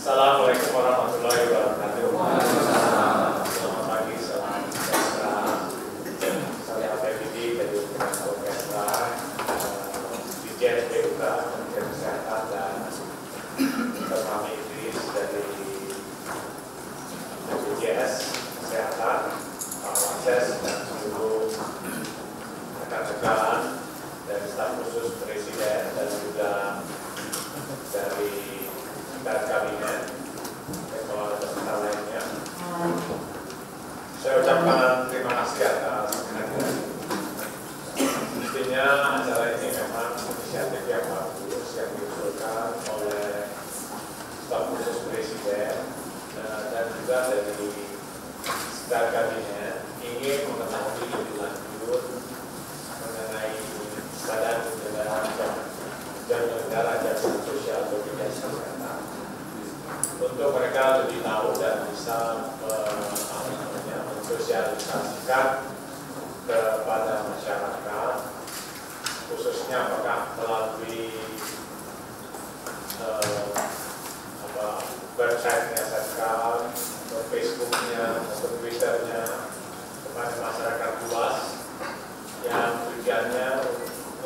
Assalamualaikum warahmatullahi wabarakatuh. Selamat pagi, salam sejahtera. Saya APBD dari Universitas Orkestra, Dirjen PUK, Kementerian Kesehatan, dan bersama Idris dari BPJS Kesehatan, Pak Wases, dan seluruh rekan-rekan dari staf khusus Presiden dan juga dari kabinet dan peserta lainnya. Saya ucapkan terima kasih atas kehadiran. Mestinya acara ini memang inisiatif yang bagus yang diusulkan oleh staf khusus Presiden dan juga dari staf kabinet ingin mengetahui lebih lanjut mengenai badan negara jaminan sosial BPJS Kesehatan, untuk mereka lebih tahu dan bisa mensosialisasikan kepada masyarakat, khususnya apakah melalui website-nya Setkam, atau Facebook-nya, atau Twitter-nya, kepada masyarakat luas yang tujuannya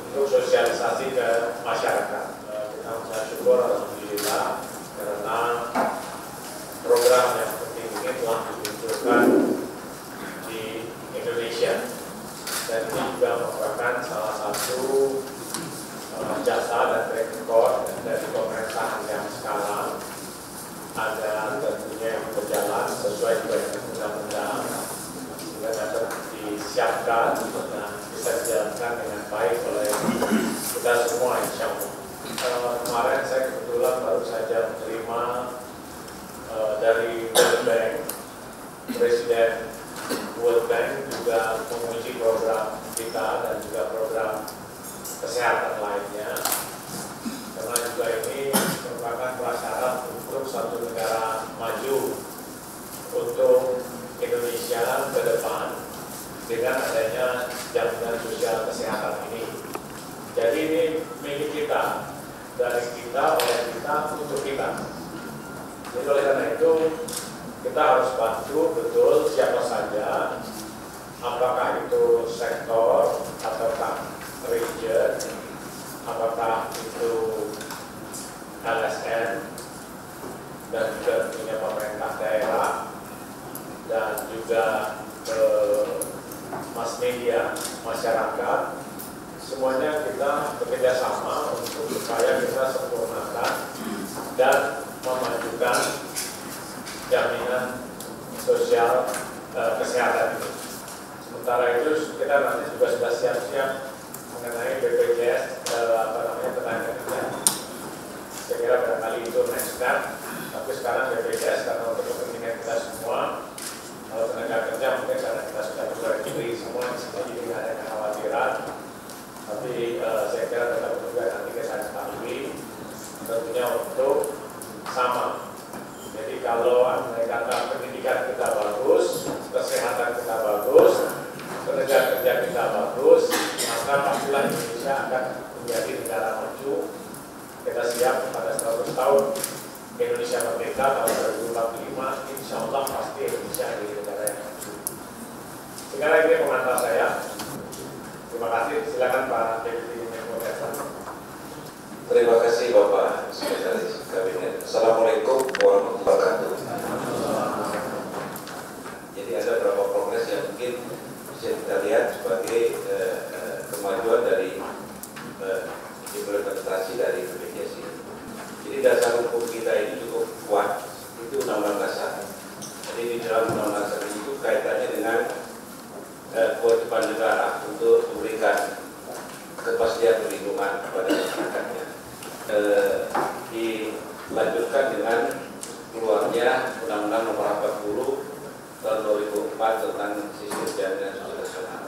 untuk sosialisasi ke masyarakat. Kita mengucap syukur alhamdulillah karena program yang penting ini telah diluncurkan di Indonesia, dan ini juga merupakan salah satu jasa dan track record dari pemerintahan yang sekarang ada tentunya yang berjalan sesuai dengan undang-undang sehingga dapat disiapkan dan bisa dijalankan dengan baik oleh kita semua, insya Allah. Kemarin saya kebetulan baru saja menerima dari World Bank, Presiden World Bank juga menguji program kita dan juga program kesehatan lainnya, karena juga ini merupakan prasyarat untuk satu negara maju untuk Indonesia ke depan dengan adanya jaminan sosial kesehatan ini. Jadi ini milik kita, dari kita, oleh kita, untuk kita. Jadi oleh karena itu kita harus bantu betul siapa saja, apakah itu sektor ataukah region, apakah itu LSN dan juga punya pemerintah daerah dan juga mass media, masyarakat, semuanya kita bekerja sama untuk supaya kita sempurnakan dan memajukan jaminan sosial kesehatan ini. Sementara itu kita nanti juga sudah siap-siap mengenai BPJS tenaga kerja. Saya kira barangkali itu next step. Tapi sekarang BPJS karena untuk kepentingan kita semua, kalau tenaga kerja mungkin karena kita sudah berpikir semua, jadi tidak ada kekhawatiran. Tapi saya kira tetap juga nanti kita ketahui tentunya untuk sama. Jadi kalau kata pendidikan kita bagus, kesehatan kita bagus, tenaga kerja kita bagus, maka pastilah Indonesia akan menjadi negara maju. Kita siap pada 100 tahun Indonesia merdeka tahun 2045, insya Allah pasti Indonesia menjadi negara yang maju. Sekarang ini pengantar saya. Terima kasih. Silakan Pak Deputi Menko Polhukam. Terima kasih Bapak Sekretaris Kabinet. Assalamualaikum warahmatullahi wabarakatuh. Jadi ada beberapa progres yang mungkin bisa kita lihat sebagai kemajuan dari implementasi dari BPJS ini. Jadi dasar hukum kita ini cukup kuat, itu Undang-Undang Dasar. Jadi di dalam Undang-Undang Dasar itu kaitannya dengan kewajiban negara untuk memberikan kepastian perlindungan kepada masyarakatnya. Dilanjutkan dengan keluarnya Undang-Undang Nomor 40 tahun 2004 tentang sistem jaminan sosial nasional.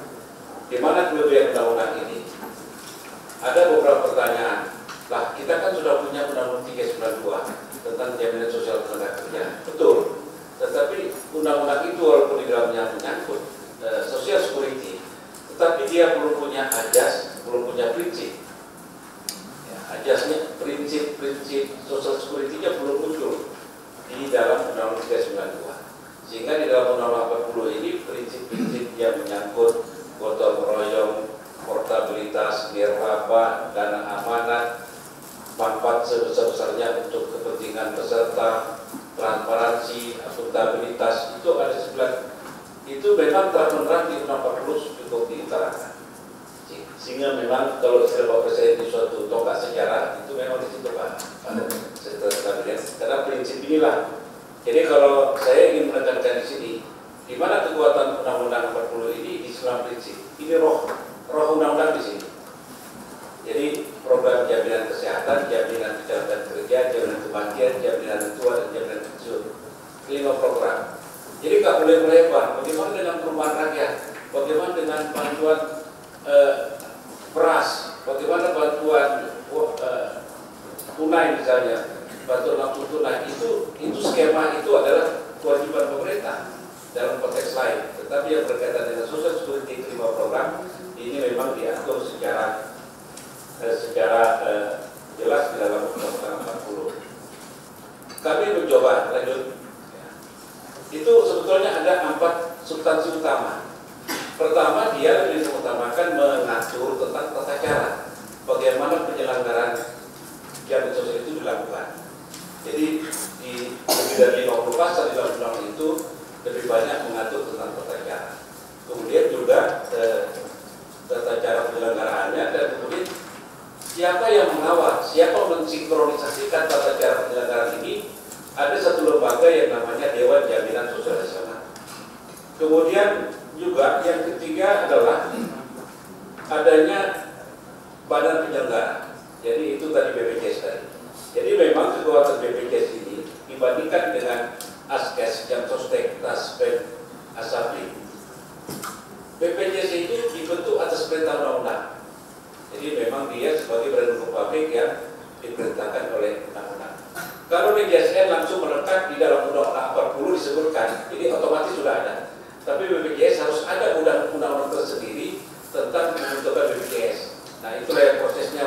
Di mana kelebihan undang-undang ini? Ada beberapa pertanyaan. Lah, kita kan sudah punya Undang-Undang 392 tentang jaminan sosial tenaga kerja. Betul. Tetapi undang-undang itu walaupun di dalamnya menyangkut social security, tetapi dia belum punya ajas, belum punya prinsip. Ya, ajasnya, prinsip social security-nya belum muncul di dalam Undang-Undang 392. Sehingga di dalam Undang-Undang 40 ini prinsip-prinsip yang menyangkut gotong royong, portabilitas, nirlaba, dana amanat, manfaat sebesar-besarnya untuk kepentingan peserta, transparansi, akuntabilitas, itu ada 9. Itu memang terang-terang di Undang-Undang 40 cukup diutarakan. Sehingga memang kalau istilah Bapak Presiden di suatu tonggak sejarah, itu memang di situ Pak, pada Sekretariat Kabinet. Karena prinsip inilah. Jadi kalau saya ingin menekankan di sini, di mana kekuatan Undang-Undang 40 ini di 9 prinsip. Ini roh undang-undang di sini. Jadi program jaminan kesehatan, jaminan kecelakaan kerja, jaminan kematian, jaminan tua, dan jaminan pensiun. 5 program. Jadi nggak boleh melebar. Bagaimana dengan perumahan rakyat? Bagaimana dengan bantuan beras? Bagaimana bantuan tunai misalnya? Bantuan langsung tunai itu skema itu adalah kewajiban pemerintah dalam konteks lain. Tetapi yang berkaitan dengan social security 5 program ini memang diatur secara jelas di dalam Undang-Undang 40. Kami mencoba lanjut. Itu sebetulnya ada 4 substansi utama. Pertama, dia lebih mengutamakan mengatur tentang tata cara bagaimana penyelenggaraan jaminan sosial itu dilakukan. Jadi di lebih dari 50 pasal di dalam undang itu lebih banyak mengatur tentang tata cara. Kemudian juga tata cara penyelenggaraannya, dan kemudian siapa yang mengawal, siapa mensinkronisasikan tata cara penyelenggaraan ini. Ada satu lembaga yang namanya Dewan Jaminan Sosial Nasional. Kemudian juga yang ketiga adalah adanya badan penyelenggara. Jadi itu tadi BPJS tadi. Jadi memang kekuatan BPJS ini dibandingkan dengan Askes, Jamsostek, Taspen, Asabri. BPJS ini dibentuk atas perintah undang-undang. Jadi memang dia sebagai badan hukum publik yang diperintahkan oleh undang-undang. Kalau BPJS langsung melekat di dalam Undang-Undang 40 disebutkan, ini otomatis sudah ada. Tapi BPJS harus ada undang-undang tersendiri tentang pembentukan BPJS. Nah, itulah yang prosesnya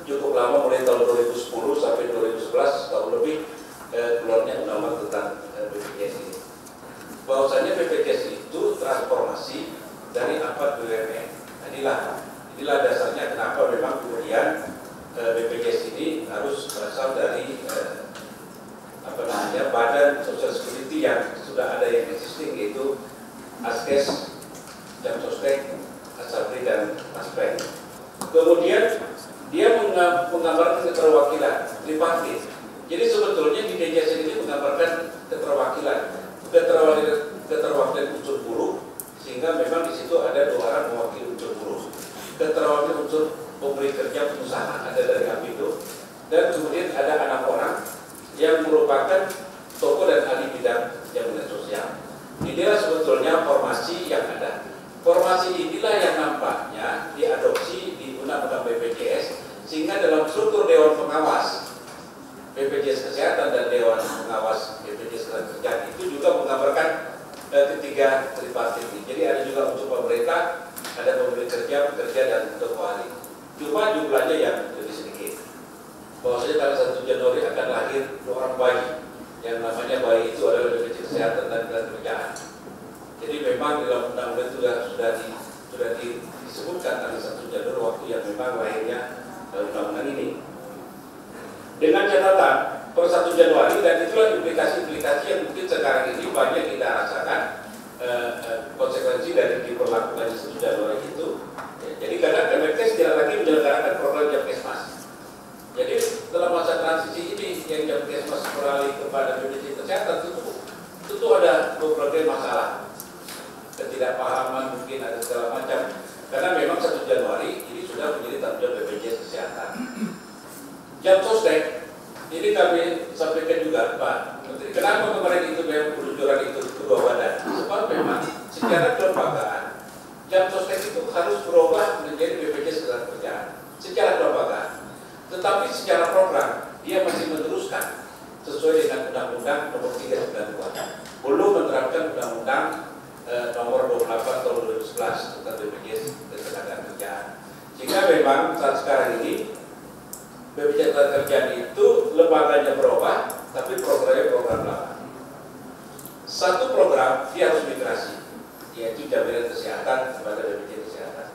cukup lama, mulai tahun 2010 sampai 2011, tahun lebih keluarnya undang-undang tentang BPJS ini. Bahwasanya BPJS itu transformasi dari APAT BUMN. Nah, inilah dasarnya kenapa memang kemudian BPJS ini harus berasal dari badan social security yang sudah ada yang existing, yaitu Askes, Jamsostek, Asabri, dan Taspen. Kemudian dia menggambarkan keterwakilan tripartit. Jadi sebetulnya di DJS ini menggambarkan keterwakilan unsur inilah sebetulnya formasi yang ada. Formasi inilah yang nampaknya diadopsi di Undang-Undang BPJS, sehingga dalam struktur Dewan Pengawas BPJS Kesehatan dan Dewan Pengawas BPJS Ketenagakerjaan itu juga menggambarkan ketiga tripartit ini. Jadi ada juga unsur pemerintah, ada pemilik kerja, pekerja, dan tokoh ahli. Cuma jumlahnya yang lebih sedikit. Bahwasanya tanggal 1 Januari akan lahir 2 orang bayi, yang namanya bayi itu adalah BPJS Kesehatan dan Ketenagakerjaan. Jadi memang dalam undang-undang itu sudah disebutkan tanggal 1 Januari waktu yang memang lahirnya undang-undang ini. Dengan catatan per 1 Januari, dan itulah implikasi-implikasi yang mungkin sekarang ini banyak kita rasakan konsekuensi dari diberlakukan 1 Januari itu. Jadi karena Kemenkes tidak lagi menyelenggarakan program Jamkesmas. Jadi dalam masa transisi ini yang Jamkesmas beralih kepada BPJS Kesehatan tentu ada berbagai masalah, ketidakpahaman, mungkin ada segala macam. Karena memang 1 Januari ini sudah menjadi tanggung jawab BPJS Kesehatan. Jam sostek ini kami sampaikan juga Pak Menteri, kenapa kemarin itu memang peluncuran itu kedua badan? Sebab memang secara kelembagaan jam sostek itu harus berubah menjadi BPJS Ketenagakerjaan secara kelembagaan. Tetapi secara program dia masih meneruskan sesuai dengan Undang-Undang Nomor 392. Belum menerapkan Undang-Undang Nomor 28 Tahun 2011 tentang BPJS Ketenagakerjaan. Sehingga memang saat sekarang ini BPJS Ketenagakerjaan itu lembaganya berubah, tapi programnya program lama. Satu program dia harus migrasi, yaitu jaminan kesehatan kepada BPJS Kesehatan.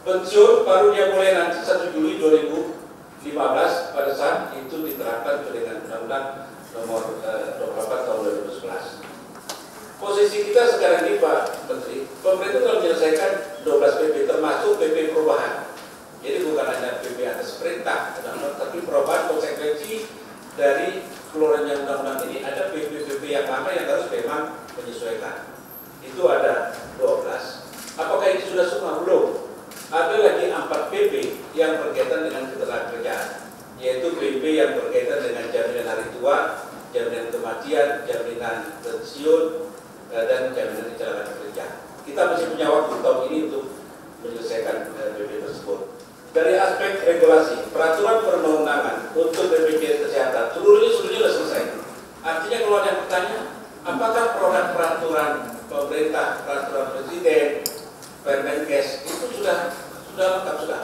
Pensiun baru dia mulai nanti 1 Juli 2015 pada saat itu diterapkan dengan Undang-Undang Nomor 28 Tahun 2011. Posisi kita sekarang ini Pak Menteri, pemerintah telah menyelesaikan 12 PP termasuk PP perubahan. Jadi bukan hanya PP atas perintah, tapi perubahan konsekuensi dari keluarnya undang-undang ini. Ada PP-PP yang lama yang harus memang menyesuaikan. Itu ada 12. Apakah itu sudah semua? Belum. Ada lagi 4 PP yang berkaitan dengan ketenagakerjaan, yaitu PP yang berkaitan dengan jaminan hari tua, jaminan kematian, jaminan pensiun, dan jaminan kecelakaan kerja. Kita masih punya waktu tahun ini untuk menyelesaikan PP tersebut. Dari aspek regulasi, peraturan perundang-undangan untuk BPJS Kesehatan seluruhnya sudah selesai. Artinya kalau ada yang bertanya, apakah peraturan pemerintah, peraturan presiden, Permenkes itu sudah lengkap sudah?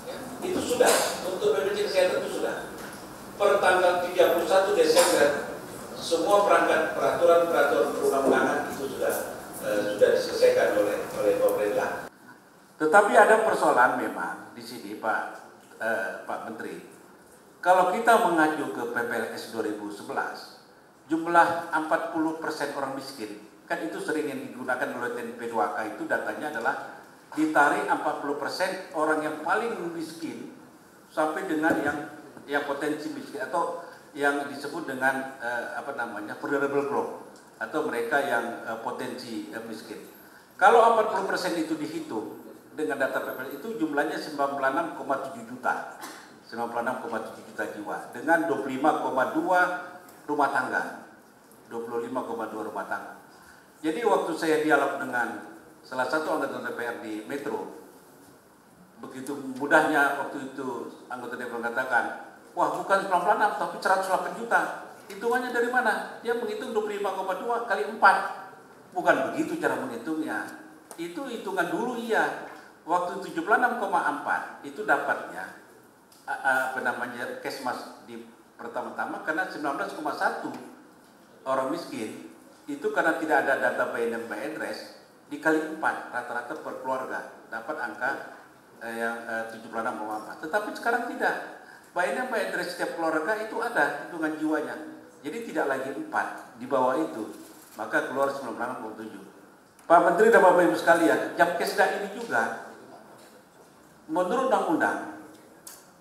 Ya, itu sudah untuk BPJS Kesehatan itu sudah. Per tanggal 31 Desember semua peraturan perundang-undangan itu sudah diselesaikan oleh pemerintah. Tetapi ada persoalan memang di sini Pak Menteri. Kalau kita mengacu ke PPLS 2011, jumlah 40% orang miskin, kan itu sering yang digunakan oleh TNP2K itu datanya adalah ditarik 40% orang yang paling miskin sampai dengan yang potensi miskin atau yang disebut dengan vulnerable group atau mereka yang potensi miskin. Kalau 40% itu dihitung dengan data PPL itu jumlahnya 96,7 juta. 96,7 juta jiwa dengan 25,2 rumah tangga. 25,2 rumah tangga. Jadi waktu saya dialog dengan salah satu anggota DPR di Metro, begitu mudahnya waktu itu anggota DPR mengatakan, wah bukan 96 tapi 108 juta. Hitungannya dari mana? Dia menghitung 25,2 kali 4. Bukan begitu cara menghitungnya. Itu hitungan dulu iya. Waktu 76,4 itu dapatnya Kesmas di pertama-tama karena 19,1 orang miskin itu karena tidak ada data by name by address dikali 4 rata-rata per keluarga dapat angka yang 76,4. Tetapi sekarang tidak. By name by address setiap keluarga itu ada hitungan jiwanya. Jadi tidak lagi 4 di bawah itu. Maka keluar 96,7. Pak Menteri dan Bapak Ibu sekalian, Jamkesda ini juga menurut undang-undang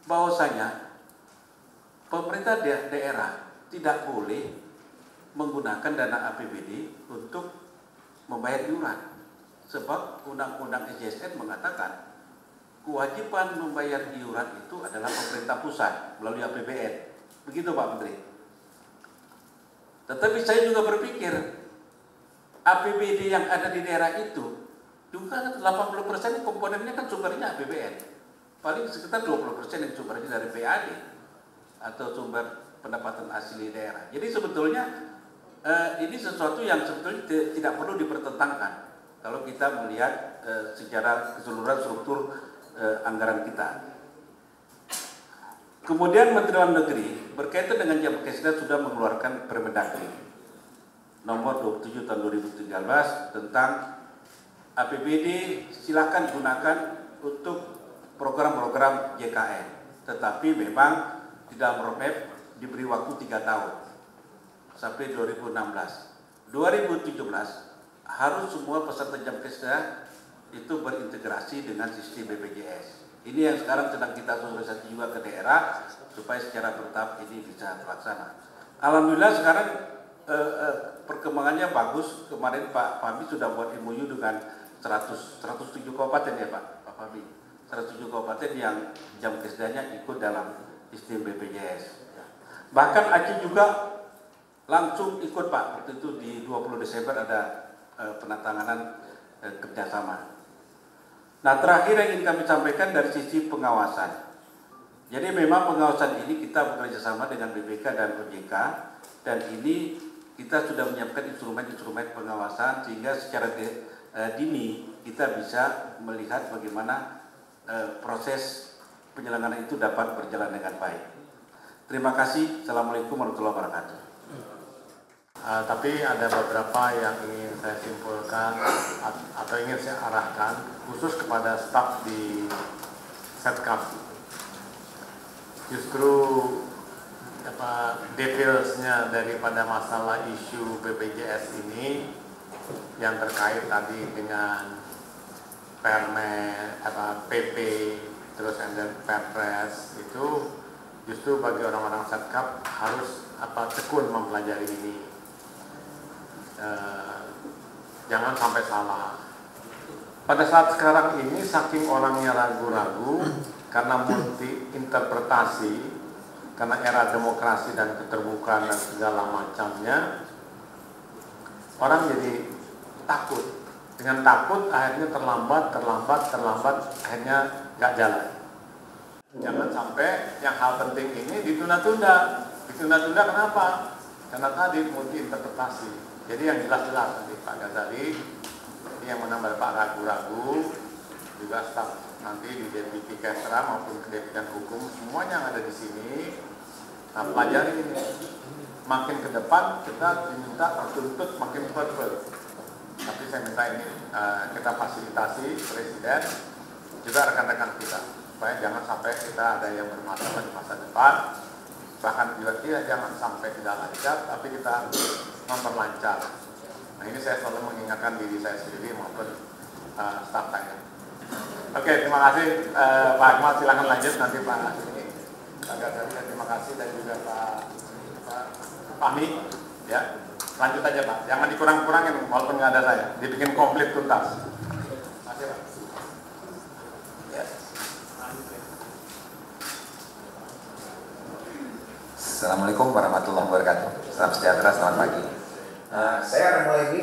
bahwasanya pemerintah daerah tidak boleh menggunakan dana APBD untuk membayar iuran. Sebab undang-undang SJSN mengatakan kewajiban membayar iuran itu adalah pemerintah pusat melalui APBN. Begitu Pak Menteri. Tetapi saya juga berpikir APBD yang ada di daerah itu juga 80% komponennya kan sumbernya APBN. Paling sekitar 20% yang sumbernya dari PAD atau sumber pendapatan asli daerah. Jadi sebetulnya ini sesuatu yang sebetulnya tidak perlu dipertentangkan kalau kita melihat secara keseluruhan struktur anggaran kita. Kemudian Menteri Dalam Negeri berkaitan dengan Jamkesda sudah mengeluarkan Permendagri nomor 27 tahun 2013 tentang APBD silakan gunakan untuk program-program JKN, tetapi memang di dalam roadmap diberi waktu 3 tahun sampai 2016. 2017 harus semua peserta Jamkesda itu berintegrasi dengan sistem BPJS. Ini yang sekarang sedang kita sosialisasi juga ke daerah supaya secara bertahap ini bisa terlaksana. Alhamdulillah sekarang perkembangannya bagus. Kemarin Pak Fahmi sudah buat MOU dengan 107 kabupaten ya Pak Fahmi. 107 kabupaten yang Jamkesdanya ikut dalam sistem BPJS. Bahkan Aceh juga langsung ikut Pak. Waktu itu di 20 Desember ada penandatanganan kerjasama. Nah, terakhir yang ingin kami sampaikan dari sisi pengawasan. Jadi memang pengawasan ini kita bekerja sama dengan BPK dan OJK, dan ini kita sudah menyiapkan instrumen-instrumen pengawasan sehingga secara dini kita bisa melihat bagaimana proses penyelenggaraan itu dapat berjalan dengan baik. Terima kasih. Assalamualaikum warahmatullahi wabarakatuh. Tapi ada beberapa yang ingin saya simpulkan atau ingin saya arahkan khusus kepada staf di Setkap. Justru detailsnya daripada masalah isu BPJS ini yang terkait tadi dengan Permen, PP, terus Perpres itu justru bagi orang-orang Setkap harus tekun mempelajari ini. Jangan sampai salah. Pada saat sekarang ini saking orangnya ragu-ragu karena multi interpretasi, karena era demokrasi dan keterbukaan dan segala macamnya, orang jadi takut. Dengan takut akhirnya terlambat, akhirnya nggak jalan. Jangan sampai yang hal penting ini ditunda-tunda. Ditunda-tunda kenapa? Karena tadi multi interpretasi. Jadi yang jelas-jelas nanti Pak Ghazali, ini yang menambah Pak ragu-ragu, juga staf nanti di DPP Kesra maupun Kedeputian Hukum, semuanya yang ada di sini, nah pelajari ini. Makin ke depan kita diminta tertuntut makin perfect. Tapi saya minta ini kita fasilitasi Presiden, juga rekan-rekan kita, supaya jangan sampai kita ada yang bermasalah di masa depan. Bahkan juga jangan sampai tidak lancar, tapi kita memperlancar. Nah ini saya selalu mengingatkan diri saya sendiri maupun staf saya. Oke, terima kasih Pak Akmal, silakan lanjut nanti Pak Ghazali, terima kasih, dan juga Pak Fahmi. Ya, lanjut aja Pak, jangan dikurang-kurangin walaupun nggak ada saya, dibikin komplit tuntas. Terima kasih Pak. Yes. Assalamualaikum warahmatullahi wabarakatuh. Salam sejahtera, selamat pagi. Saya akan mulai ini,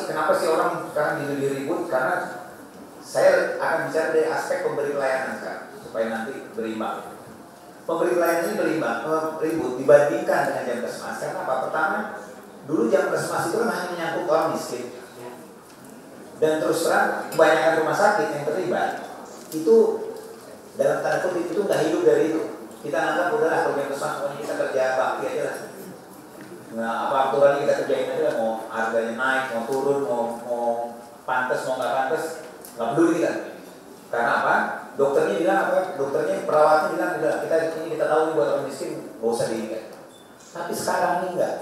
kenapa sih orang sekarang jadi ribut? Karena saya akan bicara dari aspek pemberi pelayanan sekarang, supaya nanti berimbang. Pemberi pelayanan ini ribut dibandingkan dengan Jamkesmas. Karena apa? Pertama, dulu Jamkesmas itu kan hanya menyangkut orang miskin. Dan terus terang, kebanyakan rumah sakit yang terlibat itu dalam tanda kutip itu nggak hidup dari itu. Kita anggap udahlah kalau Jamkesmas pokoknya kita kerja bakti aja lah. Nah, apa aturannya kita kerjain aja lah, mau harganya naik, mau turun, mau pantas, mau nggak pantas, nggak peduli kita. Karena apa? Dokternya bilang apa? Dokternya, perawatnya bilang udah kita tahu ini buat orang miskin, nggak usah diingat. Tapi sekarang ini enggak.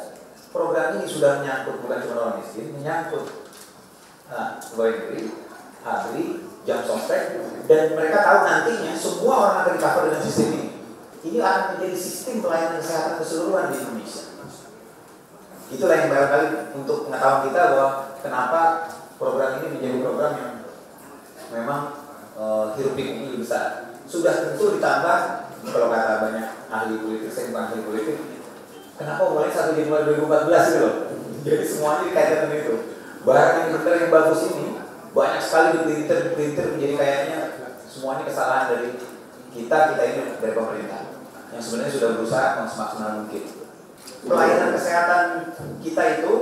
Program ini sudah menyangkut bukan cuma orang miskin, menyangkut pegawai negeri, ABRI, jam sostek, dan mereka tahu nantinya semua orang akan di-cover dengan sistem ini. Ini akan menjadi sistem pelayanan kesehatan keseluruhan di Indonesia. Itulah yang barangkali untuk pengetahuan kita bahwa kenapa program ini menjadi program yang memang hirup pikuk lebih besar. Sudah tentu ditambah, kalau kata banyak ahli politik, saya bukan ahli politik, kenapa mulai 1 Januari 2014 gitu loh. Jadi semuanya dikaitkan dengan itu. barang yang benar yang bagus ini banyak sekali diprinter menjadi kayaknya semuanya kesalahan dari kita ini dari pemerintah yang sebenarnya sudah berusaha semaksimal mungkin. Pelayanan kesehatan kita itu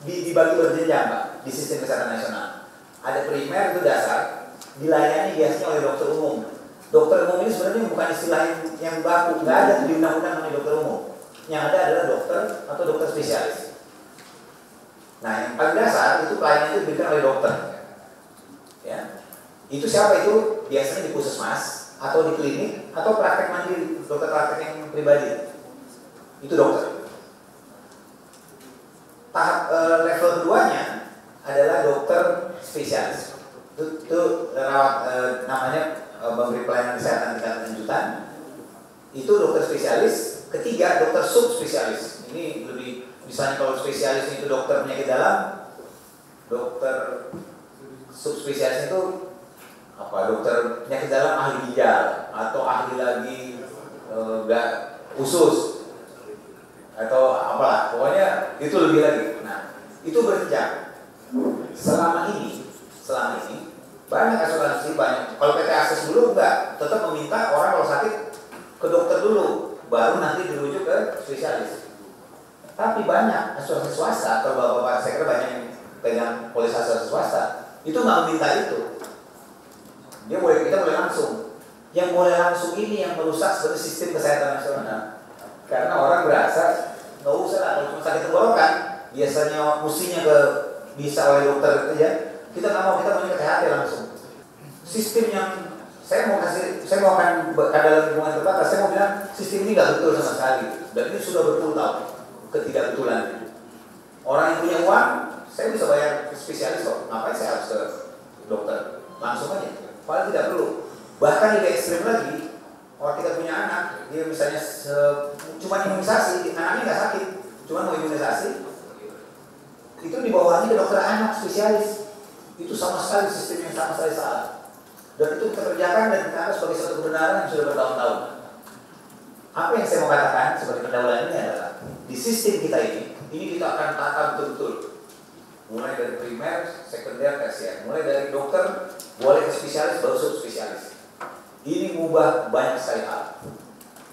dibagi berjenjang, Pak, di sistem kesehatan nasional. Ada primer itu dasar, dilayani biasanya oleh dokter umum. Dokter umum ini sebenarnya bukan istilah yang baku, nggak ada di undang-undang namanya dokter umum. Yang ada adalah dokter atau dokter spesialis. Nah, yang paling dasar itu pelayanan itu diberikan oleh dokter. Ya, itu siapa itu? Biasanya di puskesmas atau di klinik atau praktek mandiri, dokter praktek yang pribadi. Itu dokter. Tahap level keduanya adalah dokter spesialis. Itu namanya memberi pelayanan kesehatan tingkat lanjutan. Itu dokter spesialis. Ketiga, dokter subspesialis. Ini lebih, misalnya kalau spesialis itu dokter penyakit dalam, dokter subspesialis itu apa? Dokter penyakit dalam ahli ginjal atau ahli lagi usus atau apalah, pokoknya itu lebih lagi. Nah, itu berjenjang. Selama ini banyak asuransi, banyak. Kalau PT Akses dulu enggak, tetap meminta orang kalau sakit ke dokter dulu, baru nanti dirujuk ke spesialis. Tapi banyak asuransi swasta, atau bapak-bapak saya kira banyak yang pegang polis asuransi swasta, itu nggak meminta itu. Kita boleh langsung. Yang boleh langsung ini yang merusak sebenarnya sistem kesehatan nasional. Karena orang berasa nggak usah lah, kalau cuma sakit tenggorokan, biasanya mestinya bisa oleh dokter itu ya. Kita nggak mau, kita maunya ke THT langsung. Sistem yang saya mau akan dalam lingkungan terbatas, saya mau bilang sistem ini nggak betul sama sekali. Dan ini sudah berpuluh-tahun ketidakbetulan. Orang yang punya uang, saya bisa bayar ke spesialis kok. Ngapain saya harus ke dokter? Langsung aja. Padahal tidak perlu. Bahkan lebih ekstrim lagi, orang tidak punya anak, dia misalnya cuma imunisasi, anaknya nggak sakit, cuma mau imunisasi, itu dibawanya ke dokter anak spesialis. Itu sama sekali sistem yang sama sekali salah. Dan itu kita kerjakan dan kita harus sebagai satu kebenaran yang sudah bertahun-tahun. Apa yang saya mau katakan sebagai pendahuluan ini adalah di sistem kita ini kita akan tata betul-betul. Mulai dari primer, sekunder, tersier. Mulai dari dokter, boleh ke spesialis, baru subspesialis. Ini mengubah banyak sekali hal.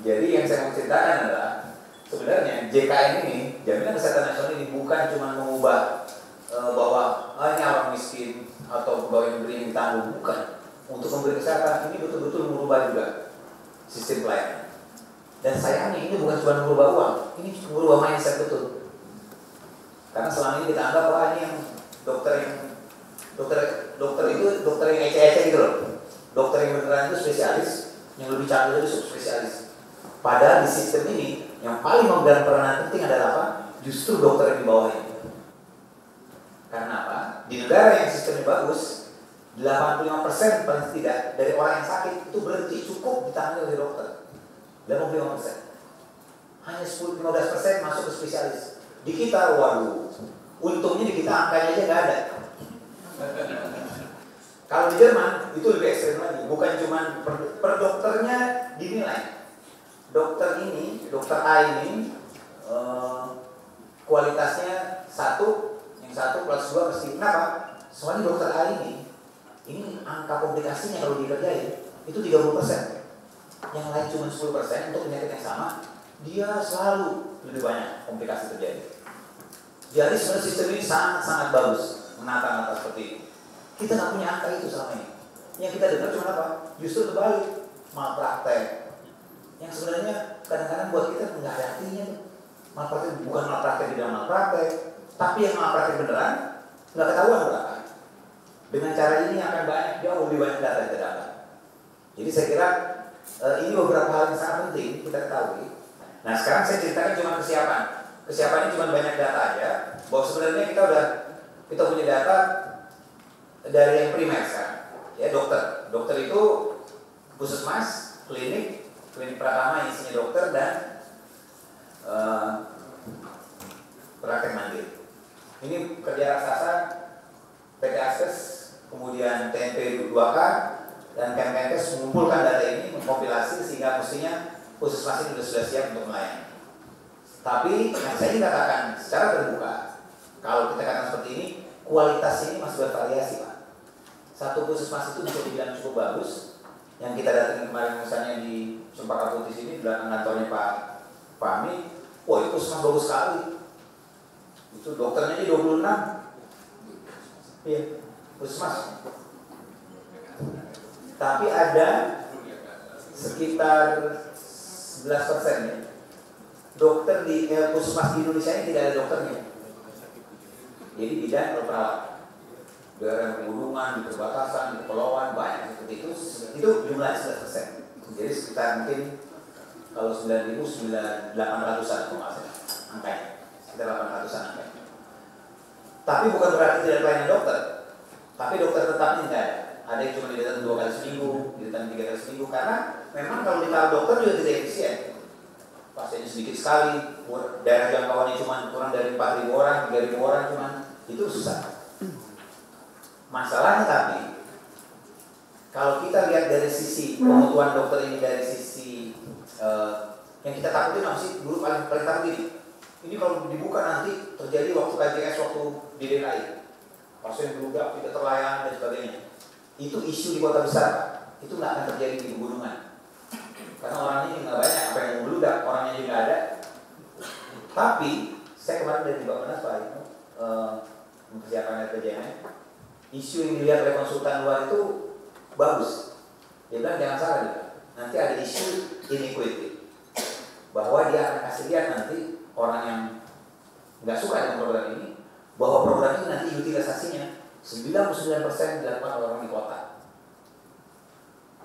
Jadi yang saya mau ceritakan adalah sebenarnya JKN ini, Jaminan Kesehatan Nasional ini bukan cuma mengubah bahwa hanya orang miskin atau bahwa yang beri yang tanggung, bukan. Untuk memberi kesehatan ini betul-betul merubah juga sistem pelayanan. Dan sayangnya ini bukan cuma merubah uang, ini merubah mindset betul. Karena selama ini kita anggap wah ini yang dokter itu dokter yang ece-ece gitu loh. Dokter yang beneran itu spesialis, yang lebih canggih itu subspesialis. Padahal di sistem ini yang paling memegang peranan penting adalah apa? Justru dokter yang di bawah ini. Karena apa? Di negara yang sistemnya bagus, 85% paling tidak dari orang yang sakit itu berhenti cukup ditangani oleh dokter. 85%. Hanya 10-15% masuk ke spesialis. Di kita, waduh, untungnya di kita angkanya aja nggak ada. Kalau di Jerman itu lebih ekstrim lagi, bukan cuma per dokternya dinilai. Dokter ini, dokter A ini kualitasnya 1, yang 1 plus 2 mesti. Kenapa? Soalnya dokter A ini angka komplikasinya kalau dikerjain itu 30%. Yang lain cuma 10% untuk penyakit yang sama, dia selalu lebih banyak komplikasi terjadi. Jadi sebenarnya sistem ini sangat-sangat bagus menata-nata seperti ini. Kita nggak punya angka itu selama ini. Yang kita dengar cuma apa? Justru terbalik, malpraktek. Yang sebenarnya kadang-kadang buat kita nggak ada artinya. Malpraktek bukan malpraktek di dalam malpraktek, tapi yang malpraktek beneran nggak ketahuan berapa. Dengan cara ini akan jauh lebih banyak data yang terdapat. Jadi saya kira ini beberapa hal yang sangat penting kita ketahui. Nah sekarang saya ceritakan cuma kesiapan. Kesiapannya cuma banyak data aja. Bahwa sebenarnya kita punya data dari yang primer sekarang. Ya dokter. Dokter itu puskesmas, klinik pertama isinya dokter dan praktek mandiri. Ini kerja raksasa PT Akses, kemudian TNP 2K dan Kemenkes mengumpulkan data ini, mengkompilasi sehingga mestinya puskesmas ini sudah siap untuk melayani. Tapi yang saya ingin katakan secara terbuka, kalau kita katakan seperti kualitas ini masih bervariasi Pak. Satu puskesmas itu bisa dibilang cukup bagus. Yang kita datangin kemarin misalnya di Cempaka Putih sini, di belakang kantornya Pak Fahmi, wah itu puskesmas bagus sekali. Itu dokternya aja 26. Iya, puskesmas. Tapi ada sekitar 11% ya, dokter di puskesmas di Indonesia ini tidak ada dokternya. Jadi bidan atau perawat, daerah pegunungan, di perbatasan, di kepulauan banyak seperti itu jumlahnya 11%. Jadi sekitar mungkin kalau 9.800-an kalau nggak salah angkanya, sekitar 800-an angkanya. Tapi bukan berarti tidak pelayanan dokter, tapi dokter tetapnya tidak ada. Ada yang cuma didatang 2 kali seminggu, didatang 3 kali seminggu, karena memang kalau ditaruh dokter juga tidak efisien. Pasiennya sedikit sekali, daerah jangkauannya cuma kurang dari 4.000 orang, 3.000 orang cuma, itu susah. Masalahnya tapi, kalau kita lihat dari sisi kebutuhan dokter ini, dari sisi yang kita takutin apa sih? Dulu paling takut ini kalau dibuka nanti terjadi waktu KJS, waktu di DKI, pasien berudak, tidak terlayani dan sebagainya. Itu isu di kota besar, itu nggak akan terjadi di pegunungan. Karena orangnya nggak banyak, apa yang meludak, orangnya juga nggak ada. Tapi saya kemarin dari Bapak Pak itu mempersiapkan RPJMN, isu yang dilihat oleh konsultan luar itu bagus. Dia bilang jangan salah juga. Nanti ada isu inequity, bahwa dia akan kasih lihat nanti orang yang nggak suka dengan program ini, bahwa program ini nanti utilisasinya 99% dilakukan oleh orang di kota.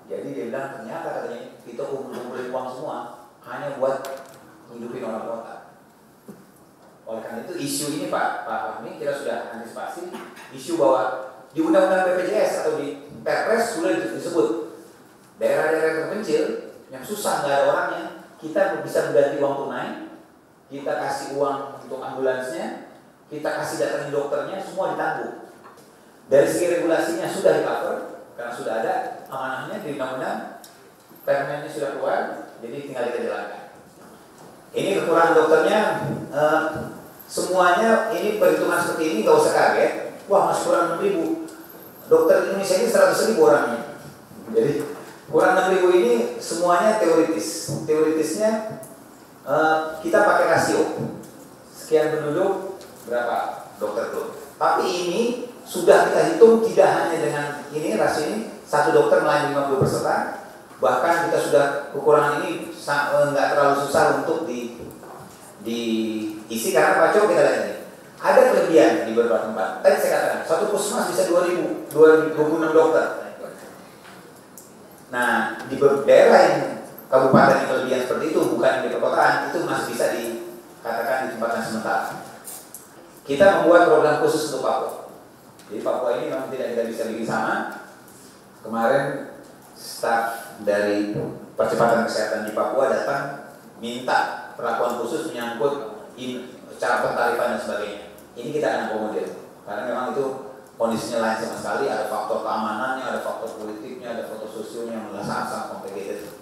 Jadi dia bilang ternyata katanya kita kumpulin uang semua hanya buat hidupin orang kota. Oleh karena itu isu ini Pak Fahmi kita sudah antisipasi, isu bahwa di Undang-Undang BPJS atau di Perpres sudah disebut daerah-daerah terpencil yang susah nggak ada orangnya, kita bisa mengganti uang tunai, kita kasih uang untuk ambulansnya, kita kasih datangin dokternya, semua ditanggung. Dari segi regulasinya sudah di-cover karena sudah ada amanahnya di undang-undang, permennya sudah keluar, jadi tinggal kita jalankan. Ini kekurangan dokternya, semuanya ini perhitungan seperti ini nggak usah kaget. Wah masih kurang 6.000. Dokter Indonesia ini 100.000 orangnya. Jadi kurang 6.000 ini semuanya teoritis. Teoritisnya kita pakai rasio. Sekian penduduk berapa dokter tuh. Tapi ini sudah kita hitung tidak hanya dengan ini rasio ini, satu dokter melayani 50 peserta. Bahkan kita sudah kekurangan ini nggak terlalu susah untuk diisi karena Pak Cok kita lihat ini. Ada kelebihan di beberapa tempat. Tadi saya katakan, satu puskesmas bisa 26 dokter. Nah, di daerah yang kabupaten yang kelebihan seperti itu, bukan di perkotaan, itu masih bisa dikatakan ditempatkan sementara. Kita membuat program khusus untuk Papua. Jadi Papua ini memang tidak kita bisa bikin sama. Kemarin staf dari percepatan kesehatan di Papua datang minta perlakuan khusus menyangkut cara pentarifan dan sebagainya. Ini kita akan akomodir karena memang itu kondisinya lain sama sekali. Ada faktor keamanannya, ada faktor politiknya, ada faktor sosialnya yang sangat complicated.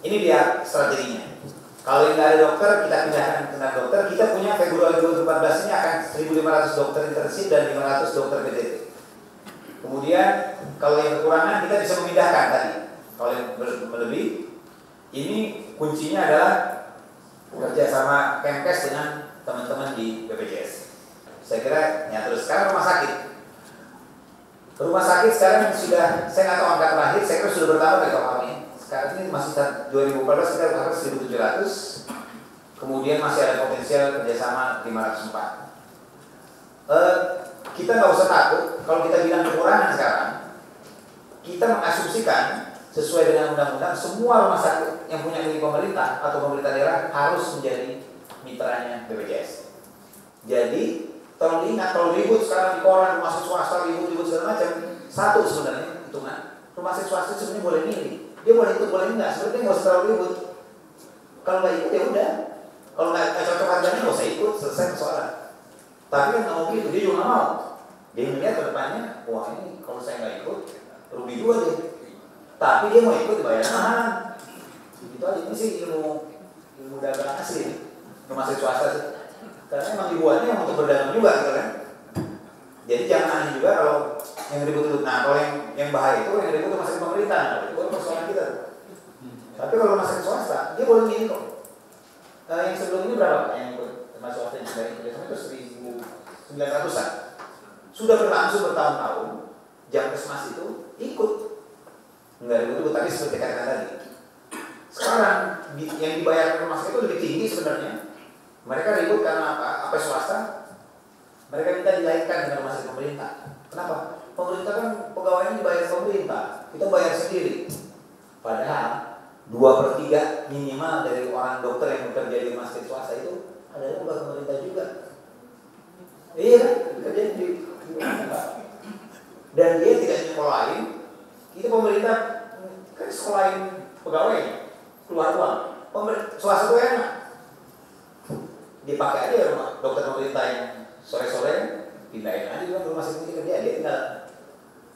Ini dia strateginya. Kalau nggak ada dokter, kita pindahkan ke dokter. Kita punya Februari 2014 ini akan 1.500 dokter intensif dan 500 dokter PDT. Kemudian kalau yang kekurangan kita bisa memindahkan tadi. Kalau yang berlebih, ini kuncinya adalah kerjasama Kemkes dengan teman-teman di BPJS. Saya kira ya terus sekarang rumah sakit. Rumah sakit sekarang sudah, saya nggak tahu angka terakhir, saya kira sudah bertambah dari kami. Sekarang ini masih 2014 kita berharap 1.700. Kemudian masih ada potensial kerjasama 504. Kita nggak usah takut kalau kita bilang kekurangan sekarang. Kita mengasumsikan sesuai dengan undang-undang semua rumah sakit yang punya milik pemerintah atau pemerintah daerah harus menjadi mitranya BPJS. Jadi tolong diingat, kalau ribut sekarang di koran rumah sakit swasta ribut segala macam, satu sebenarnya hitungan rumah sakit swasta sebenarnya boleh milih, dia boleh ikut boleh enggak, sebenarnya nggak usah terlalu ribut. Kalau nggak ikut ya udah, kalau nggak cocok harganya nggak usah ikut, selesai persoalan. Tapi kan nggak mau gitu, dia juga nggak mau. Dia melihat ke depannya, wah ini kalau saya nggak ikut rugi dua deh. Tapi dia mau ikut dibayar mahal. Itu aja, ini sih ilmu dagang asli rumah sakit swasta sih. Karena emang dibuatnya untuk berdagang juga gitu kan. Jadi jangan aneh juga kalau yang ribut-ribut. Nah, kalau yang bahaya itu yang ribut masih pemerintah, itu kan persoalan kita. Tapi kalau masih swasta, dia boleh gini kok. Yang sebelum ini berapa Pak yang ikut termasuk swasta yang sudah ikut? Itu 1.900-an. Sudah berlangsung bertahun-tahun, Jamkesmas itu ikut. Enggak ribut-ribut, tapi seperti katakan tadi. Sekarang yang dibayar rumah sakit itu lebih tinggi sebenarnya. Mereka ribut karena apa? Apa swasta? Mereka minta dinaikkan dengan rumah sakit pemerintah. Kenapa? Pemerintah kan pegawainya dibayar pemerintah, kita bayar sendiri. Padahal 2/3 minimal dari orang dokter yang bekerja di rumah sakit swasta itu adalah bukan pemerintah juga. Iya, bekerja di pemerintah. Dan dia tidak nyekolahin. Itu pemerintah kan sekolahin pegawai keluar uang. Swasta itu enak. Dipakai aja rumah dokter pemerintah yang sore-sore pindahin aja juga ke rumah sakit kerja. Dia tinggal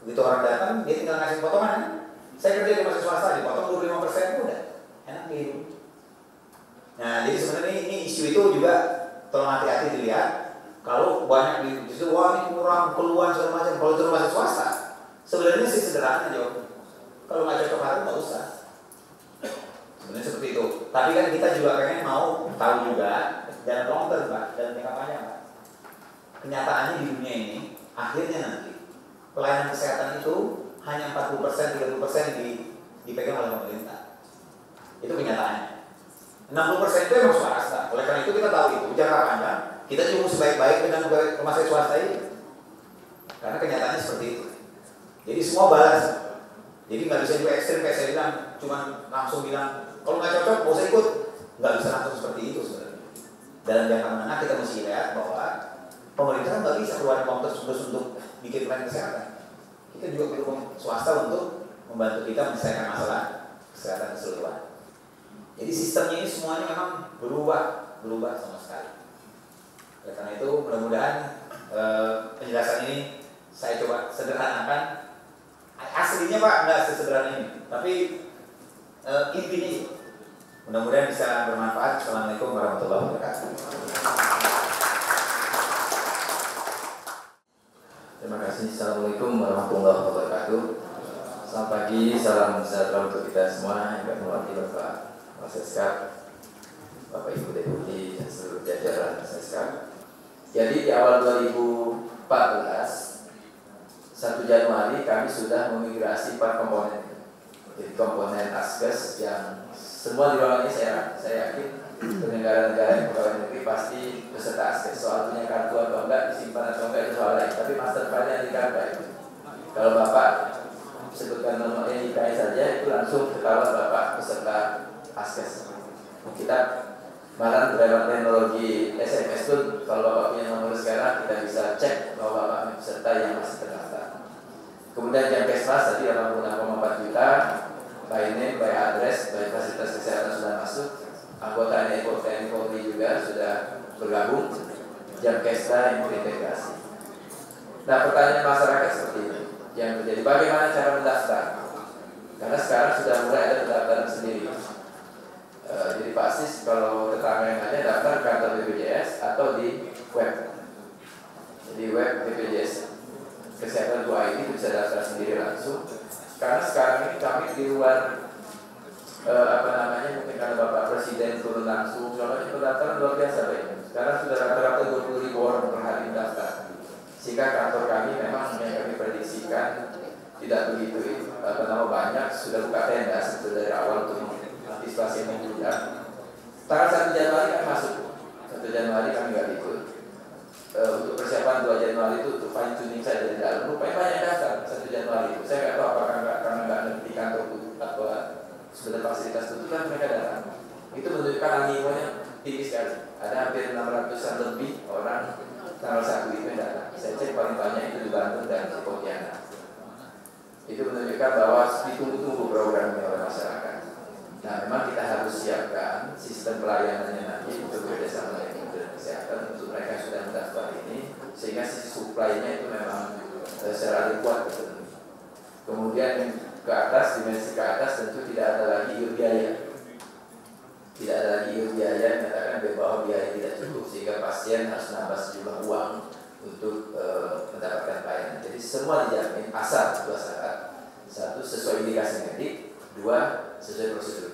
begitu orang datang, dia tinggal ngasih potongan. Saya kerja di rumah sakit swasta, dipotong 25% udah enak gitu. Nah, jadi sebenarnya ini isu itu juga tolong hati-hati dilihat. Kalau banyak di situ, wah ini kurang, keluhan segala macam. Kalau itu rumah sakit swasta, sebenarnya sih sederhana jawabnya. Kalau nggak cocok hati nggak usah. Sebenarnya seperti itu. Tapi kan kita juga pengen mau tahu juga dalam long term Pak, dalam jangka panjang Pak. Kenyataannya di dunia ini akhirnya nanti pelayanan kesehatan itu hanya 40%, 30% dipegang oleh pemerintah. Itu kenyataannya. 60% itu memang swasta. Oleh karena itu kita tahu itu jangka panjang kita cuma sebaik-baik dengan rumah sakit swasta ini. Karena kenyataannya seperti itu. Jadi semua balas. Jadi nggak bisa juga ekstrim kayak saya bilang, cuma langsung bilang kalau nggak cocok mau saya ikut, nggak bisa langsung seperti itu sebenarnya. Dalam jangka menengah kita mesti lihat bahwa pemerintah nggak bisa keluar uang terus untuk bikin plan kesehatan. Kita juga perlu swasta untuk membantu kita menyelesaikan masalah kesehatan keseluruhan. Jadi sistemnya ini semuanya memang berubah sama sekali. Oleh karena itu mudah-mudahan penjelasan ini saya coba sederhanakan. Aslinya Pak nggak sesederhana ini, tapi intinya mudah-mudahan bisa bermanfaat. Assalamualaikum warahmatullahi wabarakatuh. Terima kasih. Assalamualaikum warahmatullahi wabarakatuh. Selamat pagi, salam sejahtera untuk kita semua. Yang mewakili Bapak Seskap, Bapak Ibu Deputi dan seluruh jajaran Seskap. Jadi di awal 2014, 1 Januari kami sudah memigrasi 4 komponen. Jadi komponen Askes yang semua di ruangan ini saya yakin negara-negara yang pegawai negeri pasti peserta Askes. Soal punya kartu atau enggak, disimpan atau enggak itu soal lain. Tapi master file-nya di kartu itu. Kalau Bapak sebutkan nomor NIK saja itu langsung ketahuan Bapak peserta Askes. Kita malah lewat teknologi SMS itu kalau Bapak punya nomor sekarang kita bisa cek bahwa Bapak peserta yang masih terdaftar. Kemudian Jamkesmas tadi 86,4 juta, by name, by address, by fasilitas kesehatan sudah masuk. Anggota TNI Polri juga sudah bergabung. Jamkesda yang terintegrasi. Nah, pertanyaan masyarakat seperti ini yang terjadi, bagaimana cara mendaftar? Karena sekarang sudah mulai ada pendaftaran sendiri. Jadi Pak Asis kalau keterangan yang ada daftar ke kantor BPJS atau di web. Jadi web BPJS Kesehatan .id itu bisa daftar sendiri langsung. Karena sekarang ini kami di luar mungkin karena Bapak Presiden turun langsung, soalnya pendaftaran luar biasa baik. Sekarang sudah rata-rata 20.000 orang per hari mendaftar. Sehingga kantor kami memang yang kami prediksikan tidak begitu banyak, sudah buka tenda sebetulnya dari awal untuk antisipasi yang membludak. Tanggal 1 Januari kan masuk. 1 Januari kami nggak ikut. Untuk persiapan 2 Januari itu untuk fine tuning saya dari dalam. Rupanya banyak daftar 1 Januari itu. Saya nggak tahu apakah karena nggak ngerti kantor atau sebenarnya fasilitas itu kan mereka datang. Itu menunjukkan animonya tinggi sekali. Ada hampir 600-an lebih orang tanggal 1 itu yang datang. Saya cek paling banyak itu di Bandung dan di Pontianak. Itu menunjukkan bahwa ditunggu-tunggu programnya oleh masyarakat. Nah, memang kita harus siapkan sistem pelayanannya nanti untuk bekerjasama dengan Kementerian Kesehatan untuk mereka yang sudah mendaftar ini, sehingga sisi supply-nya itu memang secara kuat betul. Kemudian yang ke atas, dimensi ke atas tentu tidak ada lagi biaya. Tidak ada lagi biaya, menyatakan bahwa biaya tidak cukup sehingga pasien harus nambah sejumlah uang untuk mendapatkan semua dijamin asal 2 syarat. 1, sesuai indikasi medik. 2, sesuai prosedur.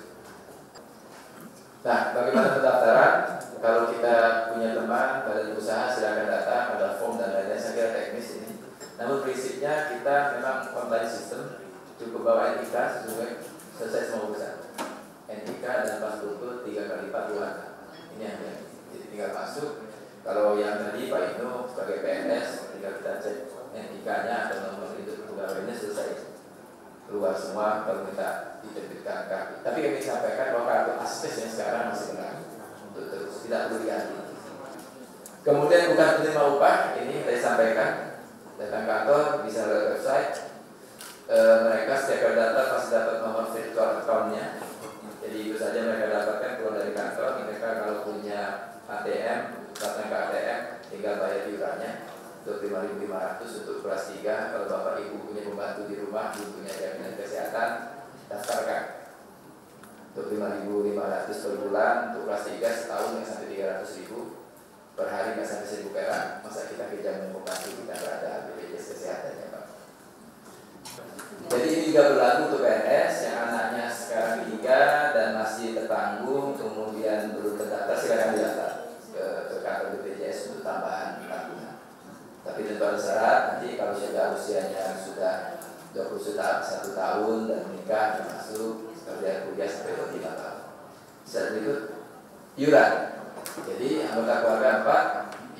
Nah, bagaimana pendaftaran? Kalau kita punya teman, badan usaha, silakan datang, ada form dan lain-lain. Saya kira teknis ini. Namun prinsipnya kita memang online system, cukup bawa NIK sesuai selesai semua urusan. NIK dan paspor itu 3 kali lipat 2. Ini yang jadi tinggal masuk. Kalau yang tadi Pak Inu sebagai PNS, tinggal kita cek NIK-nya atau nomor induk pegawainya selesai. Keluar semua kalau kita diterbitkan kartu. Tapi kami sampaikan bahwa kartu asbes yang sekarang masih berlaku untuk terus tidak perlu diganti. Kemudian bukan penerima upah, ini saya sampaikan datang kantor bisa lewat website. Mereka setiap data pasti dapat nomor virtual account-nya. Jadi itu saja mereka dapatkan keluar dari kantor. Mereka kalau punya ATM datang ke ATM tinggal bayar iurannya. Untuk 5.500 untuk kelas 3. Kalau bapak ibu punya pembantu di rumah, punya jaminan kesehatan, daftarkan. Untuk 5.500 per bulan, untuk kelas 3 setahun nggak sampai 300.000 per hari, nggak sampai 1.000 perak. Masa kita kejamin pembantu kita nggak ada BPJS kesehatannya Pak. Jadi ini juga berlaku untuk PNS yang anaknya sekarang 3 dan masih tertanggung, kemudian belum terdaftar, silakan didaftar ke kantor BPJS untuk tambahan tanggungan. Tapi tentu ada syarat, nanti kalau sudah usianya sudah 21 tahun dan menikah masuk kerja kuliah sampai 25 tahun. Setelah itu iuran. Jadi anggota keluarga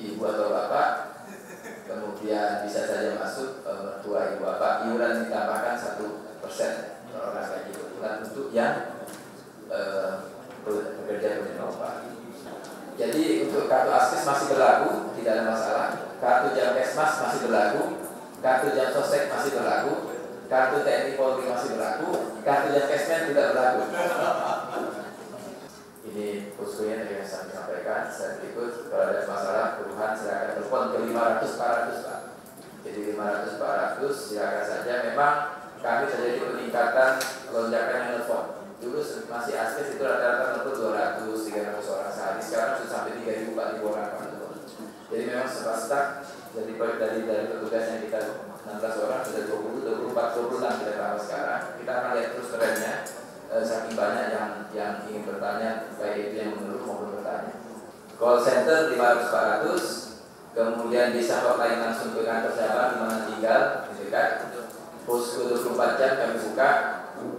4, ibu atau bapak, kemudian bisa saja masuk mertua ibu bapak, iuran ditambahkan 1% per orang gaji per bulan untuk yang bekerja penerima upah. Jadi untuk kartu akses masih berlaku, tidak ada masalah. Kartu jam kesmas masih berlaku, kartu jam sostek masih berlaku, kartu TNI Polri masih berlaku, kartu jam kesmen tidak berlaku. Ini poskonya yang saya sampaikan. Saya berikut kalau ada masalah keluhan silakan telepon ke 500 400 Pak. Jadi 500 400 silakan saja. Memang kami terjadi peningkatan lonjakan yang telepon. Dulu masih akses itu rata-rata telepon 200 300 orang sehari. Sekarang sudah sampai 3.000 4.000 orang Pak. Jadi memang sempat dari petugas yang kita 16 orang sudah 20, 24, 26 kita tambah sekarang. Kita akan lihat terus trennya. Saking banyak yang ingin bertanya, baik itu yang mengeluh maupun bertanya. Call center 500 400, kemudian bisa hotline langsung ke kantor cabang di mana tinggal, dekat. Posko 24 jam kami buka,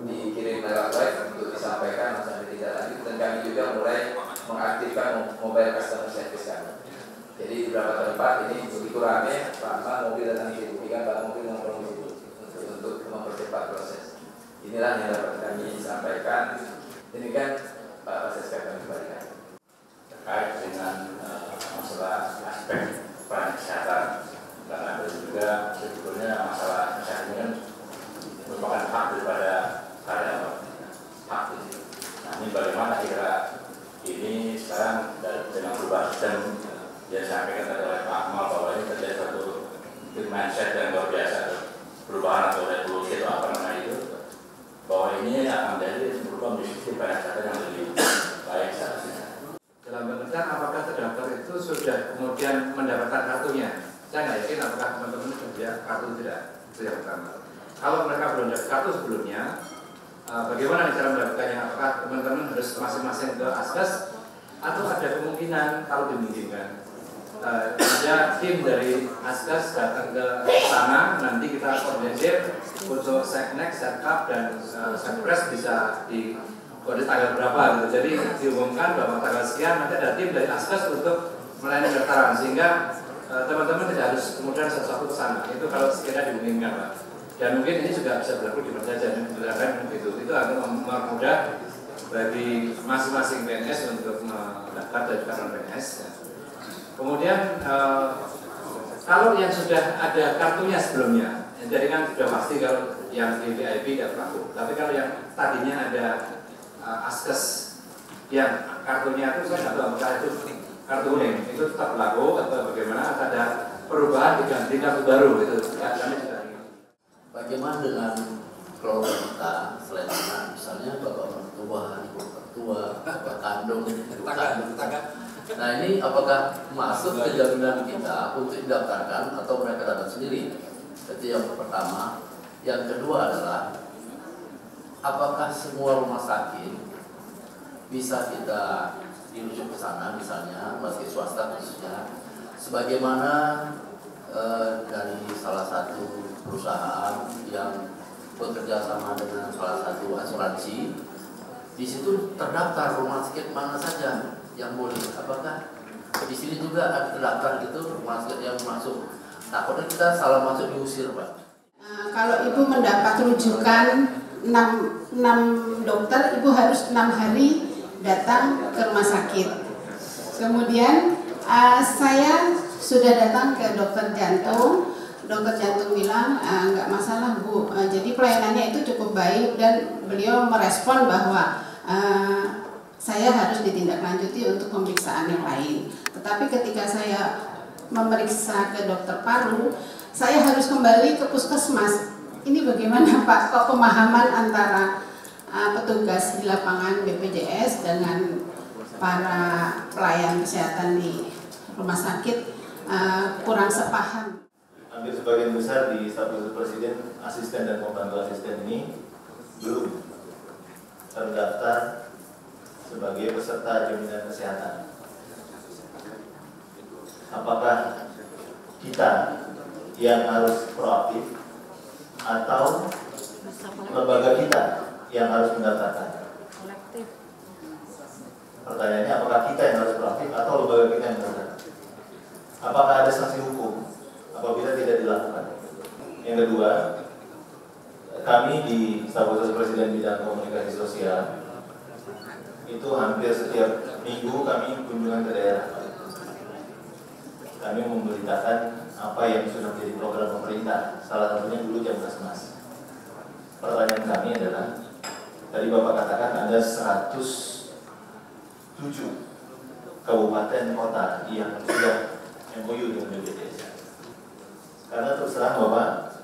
dikirim lewat web untuk disampaikan sampai tidak lanjut, dan kami juga mulai mengaktifkan mobile customer service kami. Jadi di beberapa tempat ini begitu ramai, Pak mobil datang di situ, 3-4 mobil nongkrong di situ untuk mempercepat proses. Inilah yang dapat kami sampaikan. Demikian Pak Waseska kami kembalikan. Terkait dengan masalah aspek peran kesehatan, karena itu juga sebetulnya masalah kesehatan kan merupakan hak daripada karyawan, hak ini. Nah ini bagaimana kira ini sekarang dengan perubahan sistem yang disampaikan oleh Pak Akmal bahwa ini terjadi satu mindset yang luar biasa, perubahan atau revolusi atau apa namanya itu, bahwa ini akan menjadi berubah menjadi sistem kesehatan yang lebih baik seharusnya. Dalam pengertian apakah terdaftar itu sudah kemudian mendapatkan kartunya? Saya nggak yakin apakah teman-teman sudah kartu tidak, itu yang pertama. Kalau mereka belum dapat kartu sebelumnya, bagaimana cara mendapatkannya? Apakah teman-teman harus masing-masing ke Askes atau ada kemungkinan kalau dimungkinkan ada tim dari Askes datang ke sana, nanti kita koordinir untuk Seknek, Setkap dan Sekpres bisa di kode tanggal berapa gitu. Jadi diumumkan bahwa tanggal sekian nanti ada tim dari Askes untuk melayani pendaftaran, sehingga teman-teman tidak harus kemudian satu-satu ke sana. Itu kalau sekiranya dimungkinkan Pak. Dan mungkin ini juga bisa berlaku di Perjajan dan begitu. Itu akan mempermudah bagi masing-masing PNS untuk mendaftar dari kartu PNS. Kemudian kalau yang sudah ada kartunya sebelumnya, jadi kan sudah pasti kalau yang di VIP tidak berlaku. Tapi kalau yang tadinya ada Askes yang kartunya itu saya nggak tahu apakah itu kartu kuning itu tetap berlaku atau bagaimana, atau ada perubahan diganti kartu baru itu. Ya, kami sudah. Bagaimana dengan keluarga kita selain misalnya bapak mertua, ibu mertua, bapak kandung, ibu kandung. Nah ini apakah masuk ke jaminan kita untuk didaftarkan atau mereka datang sendiri? Itu yang pertama. Yang kedua adalah apakah semua rumah sakit bisa kita dirujuk ke sana, misalnya rumah sakit swasta khususnya, sebagaimana dari salah satu perusahaan yang bekerja sama dengan salah satu asuransi, di situ terdaftar rumah sakit mana saja yang boleh. Apakah di sini juga ada terdaftar gitu rumah sakit yang masuk? Takutnya kita salah masuk diusir, Pak. Kalau ibu mendapat rujukan 6 dokter, ibu harus 6 hari datang ke rumah sakit. Kemudian saya sudah datang ke dokter jantung. Dokter jantung bilang nggak masalah Bu. Jadi pelayanannya itu cukup baik dan beliau merespon bahwa saya harus ditindaklanjuti untuk pemeriksaan yang lain. Tetapi ketika saya memeriksa ke dokter paru, saya harus kembali ke puskesmas. Ini bagaimana Pak? Kok pemahaman antara petugas di lapangan BPJS dengan para pelayan kesehatan di rumah sakit kurang sepaham. Hampir sebagian besar di staf khusus presiden, asisten dan pembantu asisten ini belum terdaftar sebagai peserta jaminan kesehatan. Apakah kita yang harus proaktif atau lembaga kita yang harus mendaftarkan? Pertanyaannya, apakah kita yang harus proaktif atau lembaga kita yang mendaftarkan? Apakah ada sanksi hukum apabila tidak dilakukan? Yang kedua, kami di staf khusus presiden bidang komunikasi sosial itu hampir setiap minggu kami kunjungan ke daerah. Kami memberitakan apa yang sudah menjadi program pemerintah, salah satunya dulu Jamkesmas. Pertanyaan kami adalah, tadi Bapak katakan ada 107 kabupaten kota yang sudah MOU dengan BPJS. Karena terus terang Bapak,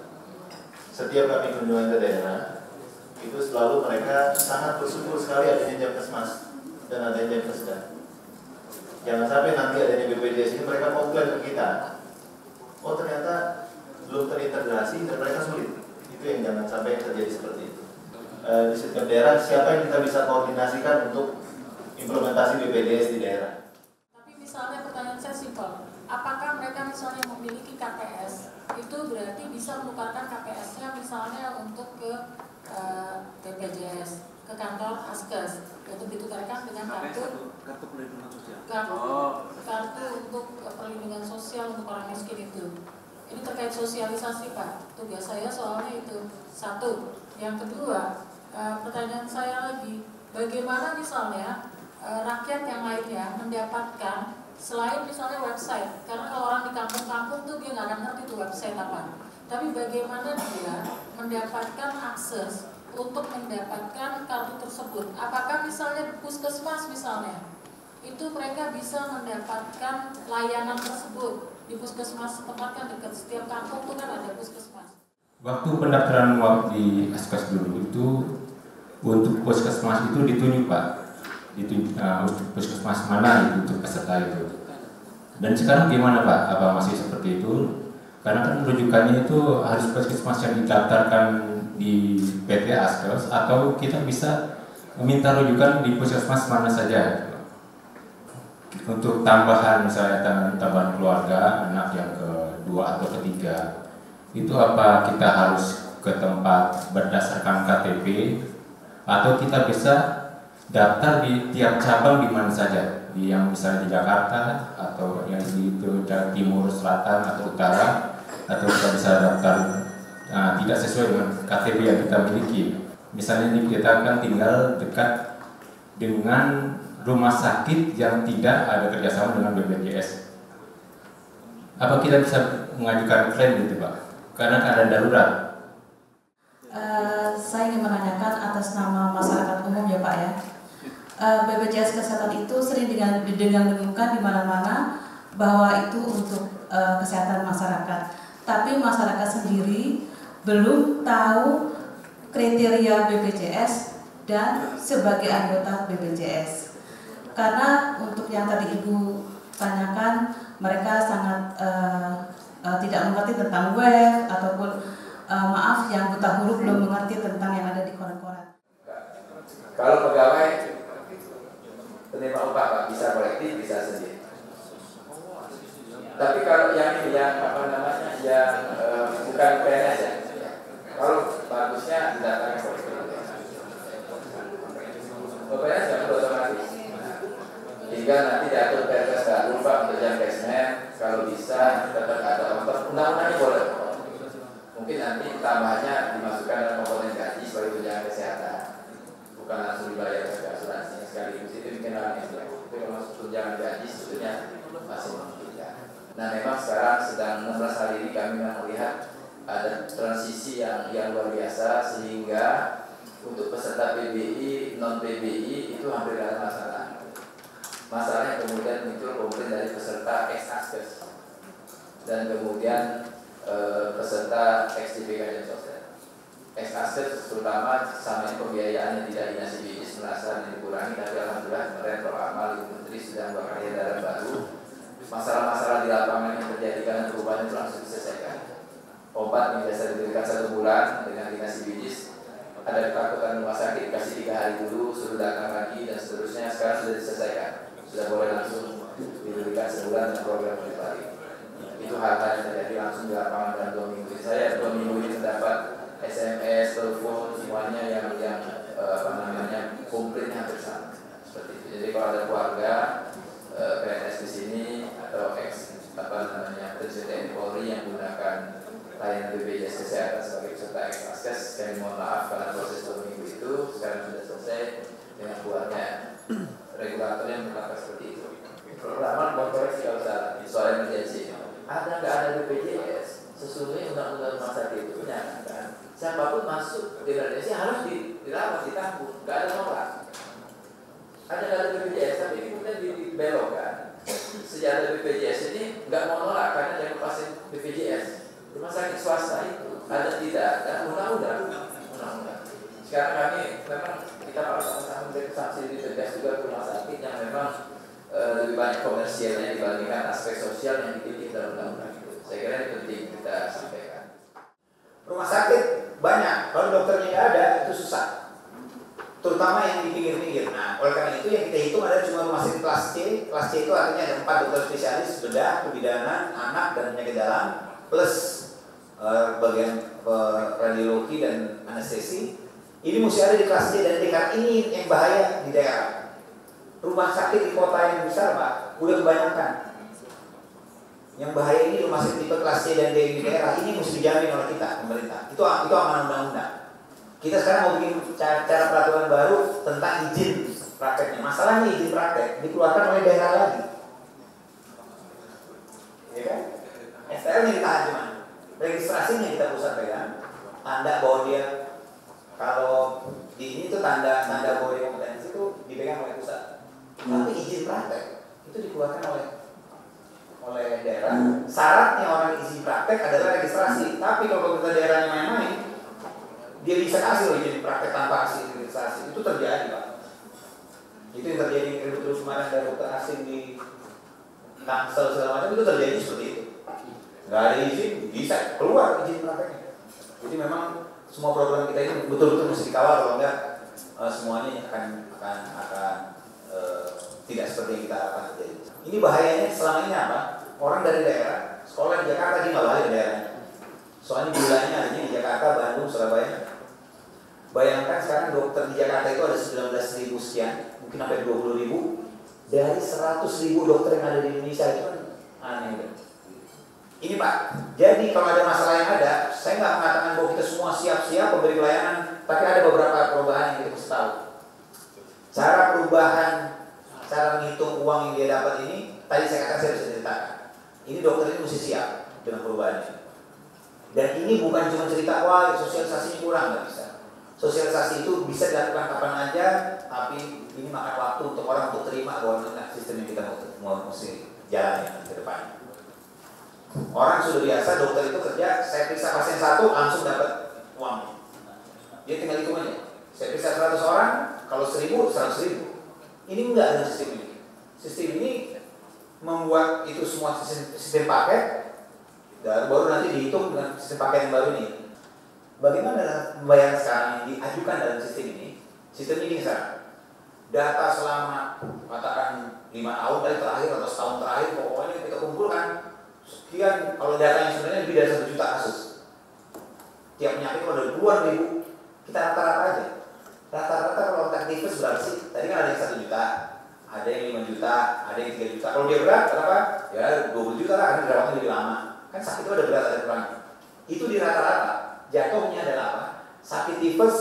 setiap kami kunjungan ke daerah, itu selalu mereka sangat bersyukur sekali adanya Jamkesmas dan adanya Jamkesda. Jangan sampai nanti adanya BPJS ini mereka mau klaim ke kita, oh ternyata belum terintegrasi dan mereka sulit. Itu yang jangan sampai terjadi seperti itu. Di setiap daerah, siapa yang kita bisa koordinasikan untuk implementasi BPJS di daerah? Tapi misalnya pertanyaan saya simpel, apakah mereka misalnya memiliki KPS, itu berarti bisa menukarkan KPS-nya misalnya untuk ke BPJS, ke kantor Askes, untuk ditukarkan dengan kartu perlindungan sosial. Kartu untuk perlindungan sosial untuk orang miskin itu. Ini terkait sosialisasi Pak. Tugas saya soalnya itu. Satu. Yang kedua, pertanyaan saya lagi, bagaimana misalnya rakyat yang lainnya mendapatkan selain misalnya website, karena kalau orang di kampung-kampung tuh dia nggak akan ngerti tuh website apa. Tapi bagaimana dia mendapatkan akses untuk mendapatkan kartu tersebut? Apakah misalnya puskesmas misalnya, itu mereka bisa mendapatkan layanan tersebut di puskesmas setempat kan dekat setiap kampung itu kan ada puskesmas. Waktu pendaftaran di Askes dulu itu untuk puskesmas itu ditunjuk Pak, puskesmas mana itu untuk peserta itu. Dan sekarang gimana Pak? Apa masih seperti itu? Karena kan rujukannya itu harus puskesmas yang didaftarkan di PT Askes, atau kita bisa meminta rujukan di puskesmas mana saja. Untuk tambahan misalnya tambahan keluarga anak yang kedua atau ketiga, itu apa kita harus ke tempat berdasarkan KTP atau kita bisa daftar di tiap cabang di mana saja, di yang misalnya di Jakarta atau yang di Jawa Timur, Selatan atau Utara, atau kita bisa daftar tidak sesuai dengan KTP yang kita miliki. Misalnya ini kita akan tinggal dekat dengan rumah sakit yang tidak ada kerjasama dengan BPJS. Apa kita bisa mengajukan klaim gitu Pak? Karena keadaan darurat. Saya ingin menanyakan atas nama masyarakat umum ya Pak ya. BPJS Kesehatan itu sering didengar-dengungkan di mana-mana bahwa itu untuk kesehatan masyarakat. Tapi masyarakat sendiri belum tahu kriteria BPJS dan sebagai anggota BPJS. Karena untuk yang tadi Ibu tanyakan, mereka sangat tidak mengerti tentang web ataupun maaf yang buta huruf belum mengerti tentang yang ada di koran-koran. Kalau pegawai penerima upah Pak, bisa kolektif, bisa sendiri. Tapi kalau yang bukan PNS ya, kalau bagusnya didatangkan kolektif. PNS nggak perlu otomatis. Hingga nanti diatur PNS nggak lupa untuk jam kesmen, kalau bisa tetap ada undang-undangnya boleh. Mungkin nanti tambahannya dimasukkan dalam komponen gaji sebagai tunjangan kesehatan, bukan langsung dibayar ke asuransi sekaligus. Itu mungkin aneh. Tapi kalau masuk tunjangan gaji sebetulnya masih memungkinkan. Nah, memang sekarang sedang 16 hari ini kami melihat ada transisi yang luar biasa, sehingga untuk peserta PBI, non PBI itu hampir tidak ada masalah. Masalahnya kemudian muncul komplain dari peserta ex-askes dan kemudian peserta ex-DPK dan sosial. Ex-askes terutama sama pembiayaannya tidak dinasti bisnis merasa dikurangi, tapi alhamdulillah kemarin Pak Amal Ibu Menteri sedang bekerja dalam baru. Masalah-masalah di lapangan yang terjadi karena perubahan itu langsung diselesaikan. Obat yang biasa diberikan 1 bulan dengan dinasti bisnis, ada ketakutan rumah sakit kasih 3 hari dulu, suruh datang lagi dan seterusnya, sekarang sudah diselesaikan. Sudah boleh langsung diberikan sebulan dan program balik. Itu hal-hal yang terjadi langsung di lapangan dalam 2 minggu. Saya 2 minggu ini mendapat SMS, telepon, semuanya yang komplainnya hampir sama seperti itu. Jadi kalau ada keluarga PNS di sini atau Presiden TNI Polri yang menggunakan layanan BPJS Kesehatan sebagai peserta ex-askes, saya mohon maaf karena proses 2 minggu itu sekarang sudah selesai dengan keluarnya regulator yang berkata seperti itu. Pertama, koreksi kalau salah soal emergensi. Ada nggak ada BPJS? Sesungguhnya undang-undang rumah sakit itu menyatakan siapapun masuk di emergensi harus dirawat, ditanggung, nggak ada nolak. Ada BPJS, tapi ini kemudian dibelokkan. Sejak ada BPJS ini nggak mau nolak karena yang pasien BPJS rumah sakit swasta itu ada tidak ada undang-undang. Sekarang kami memang kita harus sama-sama memberi sanksi di tegas juga ke rumah sakit yang memang lebih banyak komersialnya dibandingkan aspek sosial yang dipilih dalam undang-undang itu. Saya kira ini penting kita sampaikan. Rumah sakit banyak, kalau dokternya nggak ada itu susah. Terutama yang di pinggir-pinggir. Nah, oleh karena itu yang kita hitung ada cuma rumah sakit kelas C. Kelas C itu artinya ada 4 dokter spesialis bedah, kebidanan, anak dan penyakit dalam, plus bagian radiologi dan anestesi. Ini mesti ada di kelas C dan D. Karena ini yang bahaya di daerah. Rumah sakit di kota yang besar, Pak, udah kebanyakan. Yang bahaya ini rumah sakit tipe kelas C dan D di daerah ini mesti dijamin oleh kita, pemerintah. Itu amanah undang-undang. Kita sekarang mau bikin cara peraturan baru tentang izin prakteknya. Masalahnya izin praktek dikeluarkan oleh daerah lagi. Ya kan? STL-nya ditahan cuma. Registrasinya kita pusat pegang. Tanda bahwa dia kalau di ini tuh tanda bahwa dia kompetensi itu dipegang oleh pusat. Tapi izin praktek itu dikeluarkan oleh daerah. Syaratnya orang izin praktek adalah registrasi. Tapi kalau pemerintah daerahnya main-main, dia bisa kasih loh izin praktek tanpa kasih registrasi. Itu terjadi, Pak. Itu yang terjadi terus kemarin dari dokter asing di Tangsel segala macam itu terjadi seperti itu. Nggak ada izin, bisa keluar izin prakteknya. Jadi memang semua program kita ini betul-betul mesti dikawal, kalau enggak semuanya akan tidak seperti yang kita harapkan terjadi. Ini bahayanya selama ini apa? Orang dari daerah, sekolah di Jakarta dia nggak balik ke daerahnya. Soalnya gulanya adanya di Jakarta, Bandung, Surabaya. Bayangkan sekarang dokter di Jakarta itu ada 19.000 sekian, mungkin sampai 20.000 dari 100.000 dokter yang ada di Indonesia. Itu kan aneh. Ini Pak, jadi kalau ada masalah yang ada, saya nggak mengatakan bahwa kita semua siap-siap memberi pelayanan, tapi ada beberapa perubahan yang kita mesti tahu. Cara perubahan, cara menghitung uang yang dia dapat ini, tadi saya katakan saya bisa ceritakan. Ini dokter ini mesti siap dengan perubahannya. Dan ini bukan cuma cerita, wah sosialisasinya kurang, nggak bisa. Sosialisasi itu bisa dilakukan kapan aja, tapi ini makan waktu untuk orang untuk terima bahwa sistem yang kita mau mesti jalan ke depan. Orang sudah biasa dokter itu kerja, saya periksa pasien 1 langsung dapat uang. Dia tinggal hitung aja. Saya periksa 100 orang, kalau 1.000, 100.000. Ini enggak ada sistem ini. Sistem ini membuat itu semua sistem paket Dan baru nanti dihitung dengan sistem paket yang baru ini. Bagaimana pembayaran sekarang yang diajukan dalam sistem ini? Sistem ini misalnya data selama katakan 5 tahun dari terakhir atau setahun terakhir, pokoknya kita kumpulkan sekian. Kalau data yang sebenarnya lebih dari 1 juta kasus, tiap penyakit kalau ada puluhan ribu, kita rata-rata aja. Rata-rata kalau aktivitas berapa sih? Tadi kan ada yang 1 juta, ada yang 5 juta, ada yang 3 juta. Kalau dia berat, berapa? Ya 20 juta lah, karena dirawatnya lebih lama. Kan sakit itu ada berat, ada kurang. Itu di rata-rata. Jatuhnya adalah apa? Sakit tipes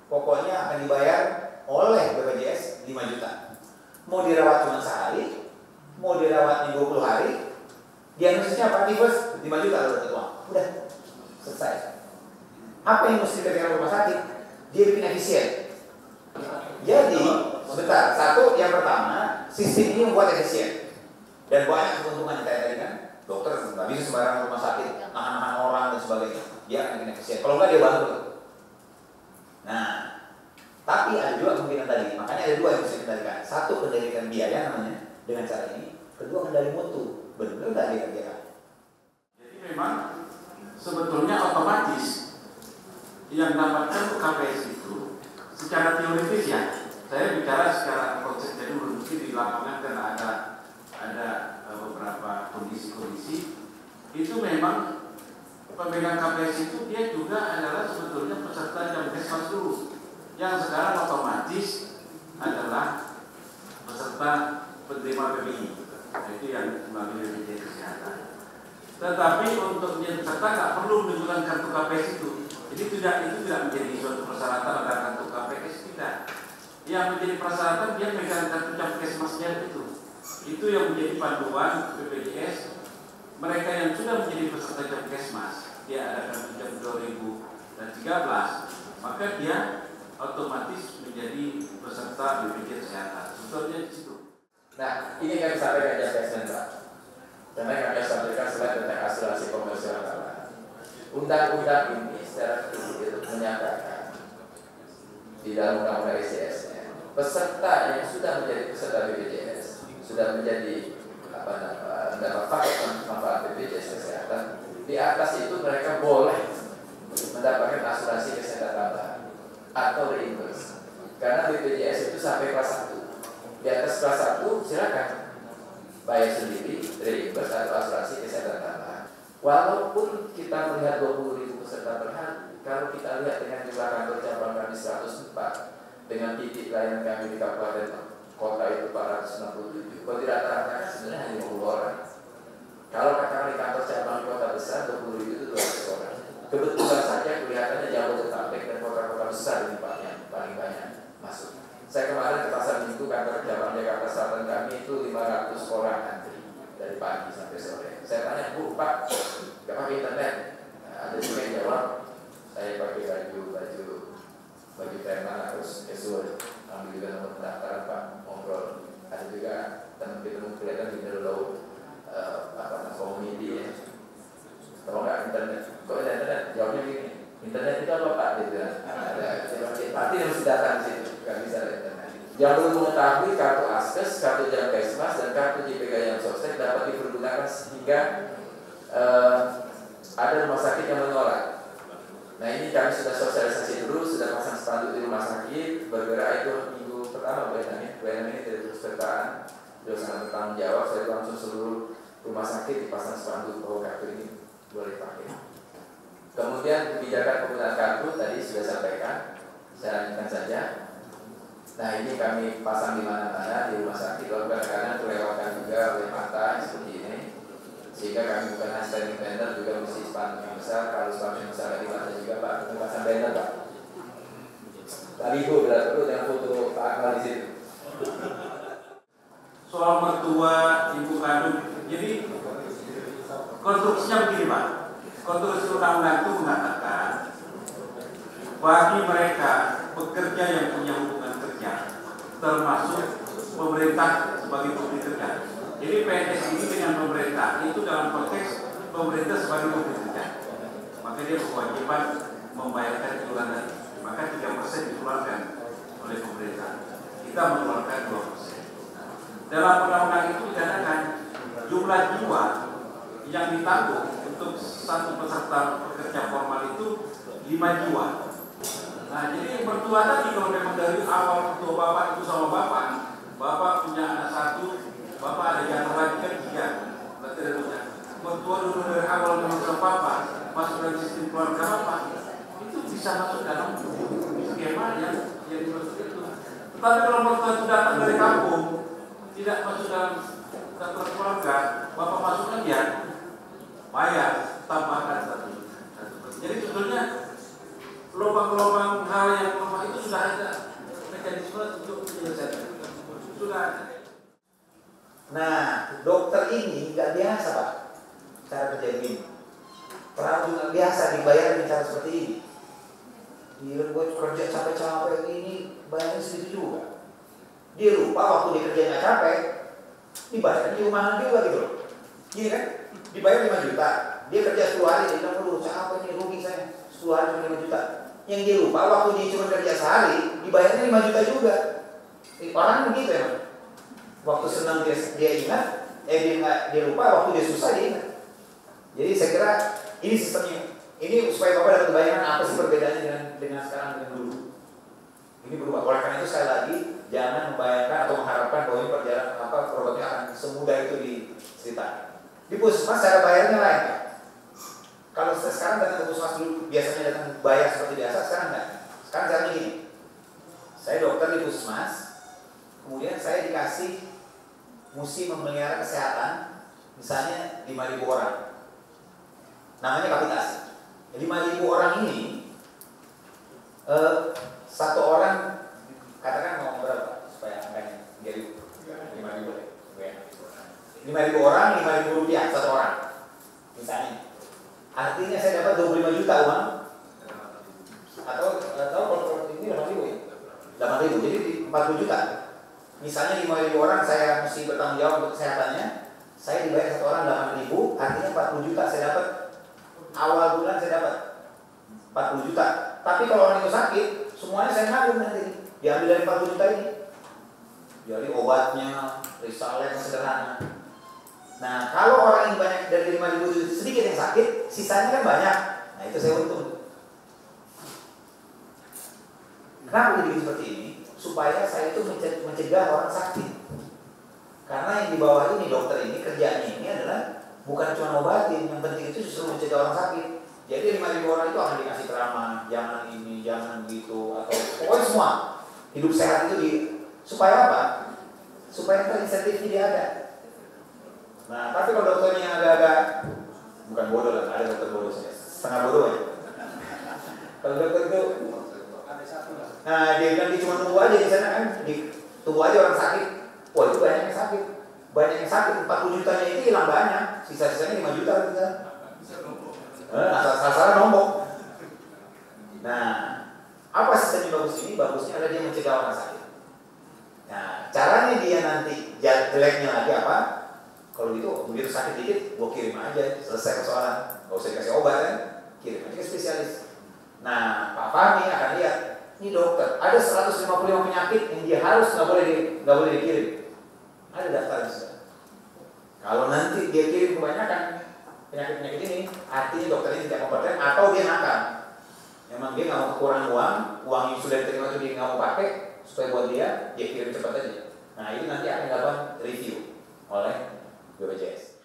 pokoknya akan dibayar oleh BPJS 5 juta. Mau dirawat cuma sehari, mau dirawat 20 hari, diagnosisnya apa? Tipes 5 juta loh, uang. Udah selesai. Apa yang mesti dikerjakan rumah sakit? Dia bikin efisien. Jadi, sebentar. Satu, yang pertama, sistem ini membuat efisien dan banyak keuntungan kayak tadi kan. Dokter nggak bisa sembarangan rumah sakit nahan-nahan orang dan sebagainya. Dia akan bikin efisien. Kalau nggak dia bantu. Nah, tapi ada juga kemungkinan tadi. Makanya ada dua yang bisa dikendalikan. Satu, kendalikan biaya namanya dengan cara ini. Kedua, kendali mutu. Benar-benar nggak dikerjakan. Jadi memang sebetulnya otomatis yang dapatkan KPS itu secara teoritis ya. Saya bicara secara konsep, jadi mungkin di lapangan karena ada beberapa kondisi-kondisi itu memang pemegang KPS itu dia juga adalah sebetulnya peserta Jamkesmas dulu, yang sekarang otomatis adalah peserta penerima PBI, itu yang melalui BPJS Kesehatan. Tetapi untuk menjadi peserta nggak perlu menunjukkan kartu KPS itu. Jadi itu tidak menjadi suatu persyaratan ada kartu KPS, tidak. Yang menjadi persyaratan dia megang kartu Jamkesmasnya itu. Itu yang menjadi panduan BPJS. Mereka yang sudah menjadi peserta Jamkesmas, dia ada kartu Jam 2013, maka dia otomatis menjadi peserta BPJS Kesehatan. Sebetulnya di situ. Nah, ini kami sampaikan Jamkesmas, Pak. Karena kami sampaikan selain tentang asuransi komersial tambahan. Undang-undang ini secara itu menyatakan di dalam undang-undang SCS-nya, peserta yang sudah menjadi peserta BPJS sudah menjadi mendapat paket manfaat BPJS Kesehatan. Di atas itu mereka boleh mendapatkan asuransi kesehatan tambahan atau reimburse. Karena BPJS itu sampai kelas 1. Di atas kelas 1 silakan bayar sendiri reimburse atau asuransi kesehatan tambahan. Walaupun kita melihat 20.000 peserta per hari, kalau kita lihat dengan jumlah kantor cabang kami 104 dengan titik layanan kami di kabupaten kota itu 467. Kalau tidak rata-rata sebenarnya hanya 50 orang. Kalau katakan di kantor cabang kota besar 20.000 itu 200 orang. Kebetulan saja kelihatannya Jabodetabek dan kota-kota besar ini Pak yang paling banyak masuk. Saya kemarin ke pasar Minggu kantor cabang Jakarta Selatan kami itu 500 orang antri dari pagi sampai sore. Saya tanya, Bu, Pak, nggak pakai internet? Nah, ada juga yang jawab, saya pakai baju preman harus casual. Ambil juga nomor pendaftaran Pak, ngobrol. Ada juga teman kita kelihatan di middle low community ya. Kalau nggak internet, kok ada internet? Jawabnya gini, internet itu apa Pak? Gitu. Ada pasti harus datang di situ, nggak bisa ada internet. Yang perlu mengetahui kartu Askes, kartu Jamkesmas, dan kartu JPK yang sostek dapat dipergunakan sehingga ada rumah sakit yang menolak. Nah ini kami sudah sosialisasi dulu, sudah pasang spanduk di rumah sakit. Bergerak itu minggu pertama pelayanan ini tidak terus bertahan. Sudah sangat bertanggung jawab. Saya langsung seluruh rumah sakit dipasang spanduk bahwa kartu ini boleh pakai. Kemudian kebijakan penggunaan kartu tadi sudah sampaikan. Saya lanjutkan saja. Nah ini kami pasang di mana-mana di rumah sakit. Lalu kadang-kadang terlewatkan juga oleh mata seperti ini. Sehingga kami bukan hanya standing banner, juga mesti spanduk yang besar. Kalau spanduk yang besar di mata juga Pak, kami pasang banner Pak. Tadi Bu bila perlu dengan foto Pak Akmal di situ. Soal mertua, ibu kandung, jadi konstruksinya begini Pak. Konstruksi undang-undang itu mengatakan bagi mereka pekerja yang punya hubungan kerja, termasuk pemerintah sebagai pemberi kerja. Jadi PNS ini dengan pemerintah itu dalam konteks pemerintah sebagai pemberi kerja, maka dia berkewajiban membayarkan iuran, maka 3% dikeluarkan oleh pemerintah. Kita mengeluarkan 2%. Dalam undang-undang itu dikatakan jumlah jiwa yang ditanggung untuk satu peserta pekerja formal itu 5 jiwa. Nah, jadi mertua tadi kalau memang dari awal mertua bapak itu sama bapak punya anak 1, bapak ada jatah lagi kan 3. Berarti ada punya mertua dulu dari awal memang sama bapak masuk dalam sistem keluarga bapak, itu bisa masuk dalam skema yang dimaksud itu. Tetapi kalau mertua itu datang dari kampung, tidak masuk dalam satuan keluarga, bapak masukkan ya bayar tambahkan 1%. Jadi sebetulnya lubang-lubang hal yang lemah itu sudah ada mekanisme untuk menyelesaikan. Sudah ada. Nah, dokter ini nggak biasa Pak cara kerja begini. Terlalu nggak biasa dibayar dengan cara seperti ini. Dia buat kerja capek-capek ini bayarnya segitu juga. Dia lupa waktu dia kerja nggak capek, dibayar di rumah juga gitu loh. Gini kan, dibayar 5 juta. Dia kerja 10 hari, dia bilang, "Aduh, capek nih, rugi saya. 10 hari cuma 5 juta." Yang dia lupa waktu dia cuma kerja sehari, dibayarnya 5 juta juga. Orang begitu ya, waktu senang dia ingat, dia lupa, waktu dia susah dia ingat. Jadi saya kira ini sistemnya. Ini supaya Bapak dapat bayangan apa sih perbedaannya dengan sekarang dengan dulu. Ini berubah. Oleh karena itu sekali lagi jangan membayangkan atau mengharapkan bahwa ini perjalanan programnya akan semudah itu diceritakan. Di puskesmas cara bayarnya lain. Kalau sekarang datang ke puskesmas dulu biasanya datang bayar seperti biasa, sekarang enggak. Sekarang caranya gini. Saya dokter di puskesmas, kemudian saya dikasih mesti memelihara kesehatan, misalnya 5.000 orang. Namanya kapitasi. 5.000 orang ini, satu orang katakan mau berapa supaya angkanya jadi 5.000 ya. 5.000 orang, 5.000 rupiah satu orang, misalnya. Artinya saya dapat 25 juta uang, atau kalau ini 8.000 ya, 8.000, jadi 40 juta. Misalnya 5.000 orang saya mesti bertanggung jawab untuk kesehatannya, saya dibayar satu orang 8.000, artinya 40 juta saya dapat. Awal bulan saya dapat 40 juta. Tapi kalau orang itu sakit, semuanya saya nanggung nanti. Diambil dari 40 juta ini. Jadi obatnya, risalah yang sederhana. Nah, kalau orang yang banyak dari 5.000 itu sedikit yang sakit, sisanya kan banyak. Nah, itu saya untung. Kenapa jadi seperti ini? Supaya saya itu mencegah orang sakit. Karena yang di bawah ini, dokter ini, kerjanya ini adalah bukan cuma obatin, yang penting itu justru mencegah orang sakit. Jadi 5.000 orang itu akan dikasih ceramah, jangan ini, jangan begitu, atau pokoknya semua hidup sehat itu supaya apa? Supaya insentifnya dia ada. Nah, tapi kalau dokternya agak-agak bukan bodoh lah, ada dokter bodoh saja, setengah bodoh ya. Kalau dokter itu, nah dia bilang dia cuma tunggu aja di sana kan, tunggu aja orang sakit. Wah itu banyak yang sakit. Banyak yang sakit, 40 jutanya itu hilang banyak, sisa-sisanya 5 juta kita. Asal-asalan nombok. Nah, apa sistem yang bagus ini? Bagusnya adalah dia mencegah orang sakit. Nah, caranya dia nanti jeleknya lagi apa? Kalau gitu, begitu sakit dikit, gua kirim aja, selesai persoalan. Gak usah dikasih obat kan, kirim aja ke spesialis. Nah, Pak Fahmi akan lihat, ini dokter, ada 155 penyakit yang dia harus nggak boleh dikirim. Ada daftarnya sudah. Kalau nanti dia kirim kebanyakan penyakit-penyakit ini, artinya dokter ini tidak kompeten atau dia nakal. Memang dia nggak mau kekurangan uang yang sudah diterima itu dia nggak mau pakai, supaya buat dia kirim cepat aja. Nah ini nanti akan dilakukan review oleh BPJS.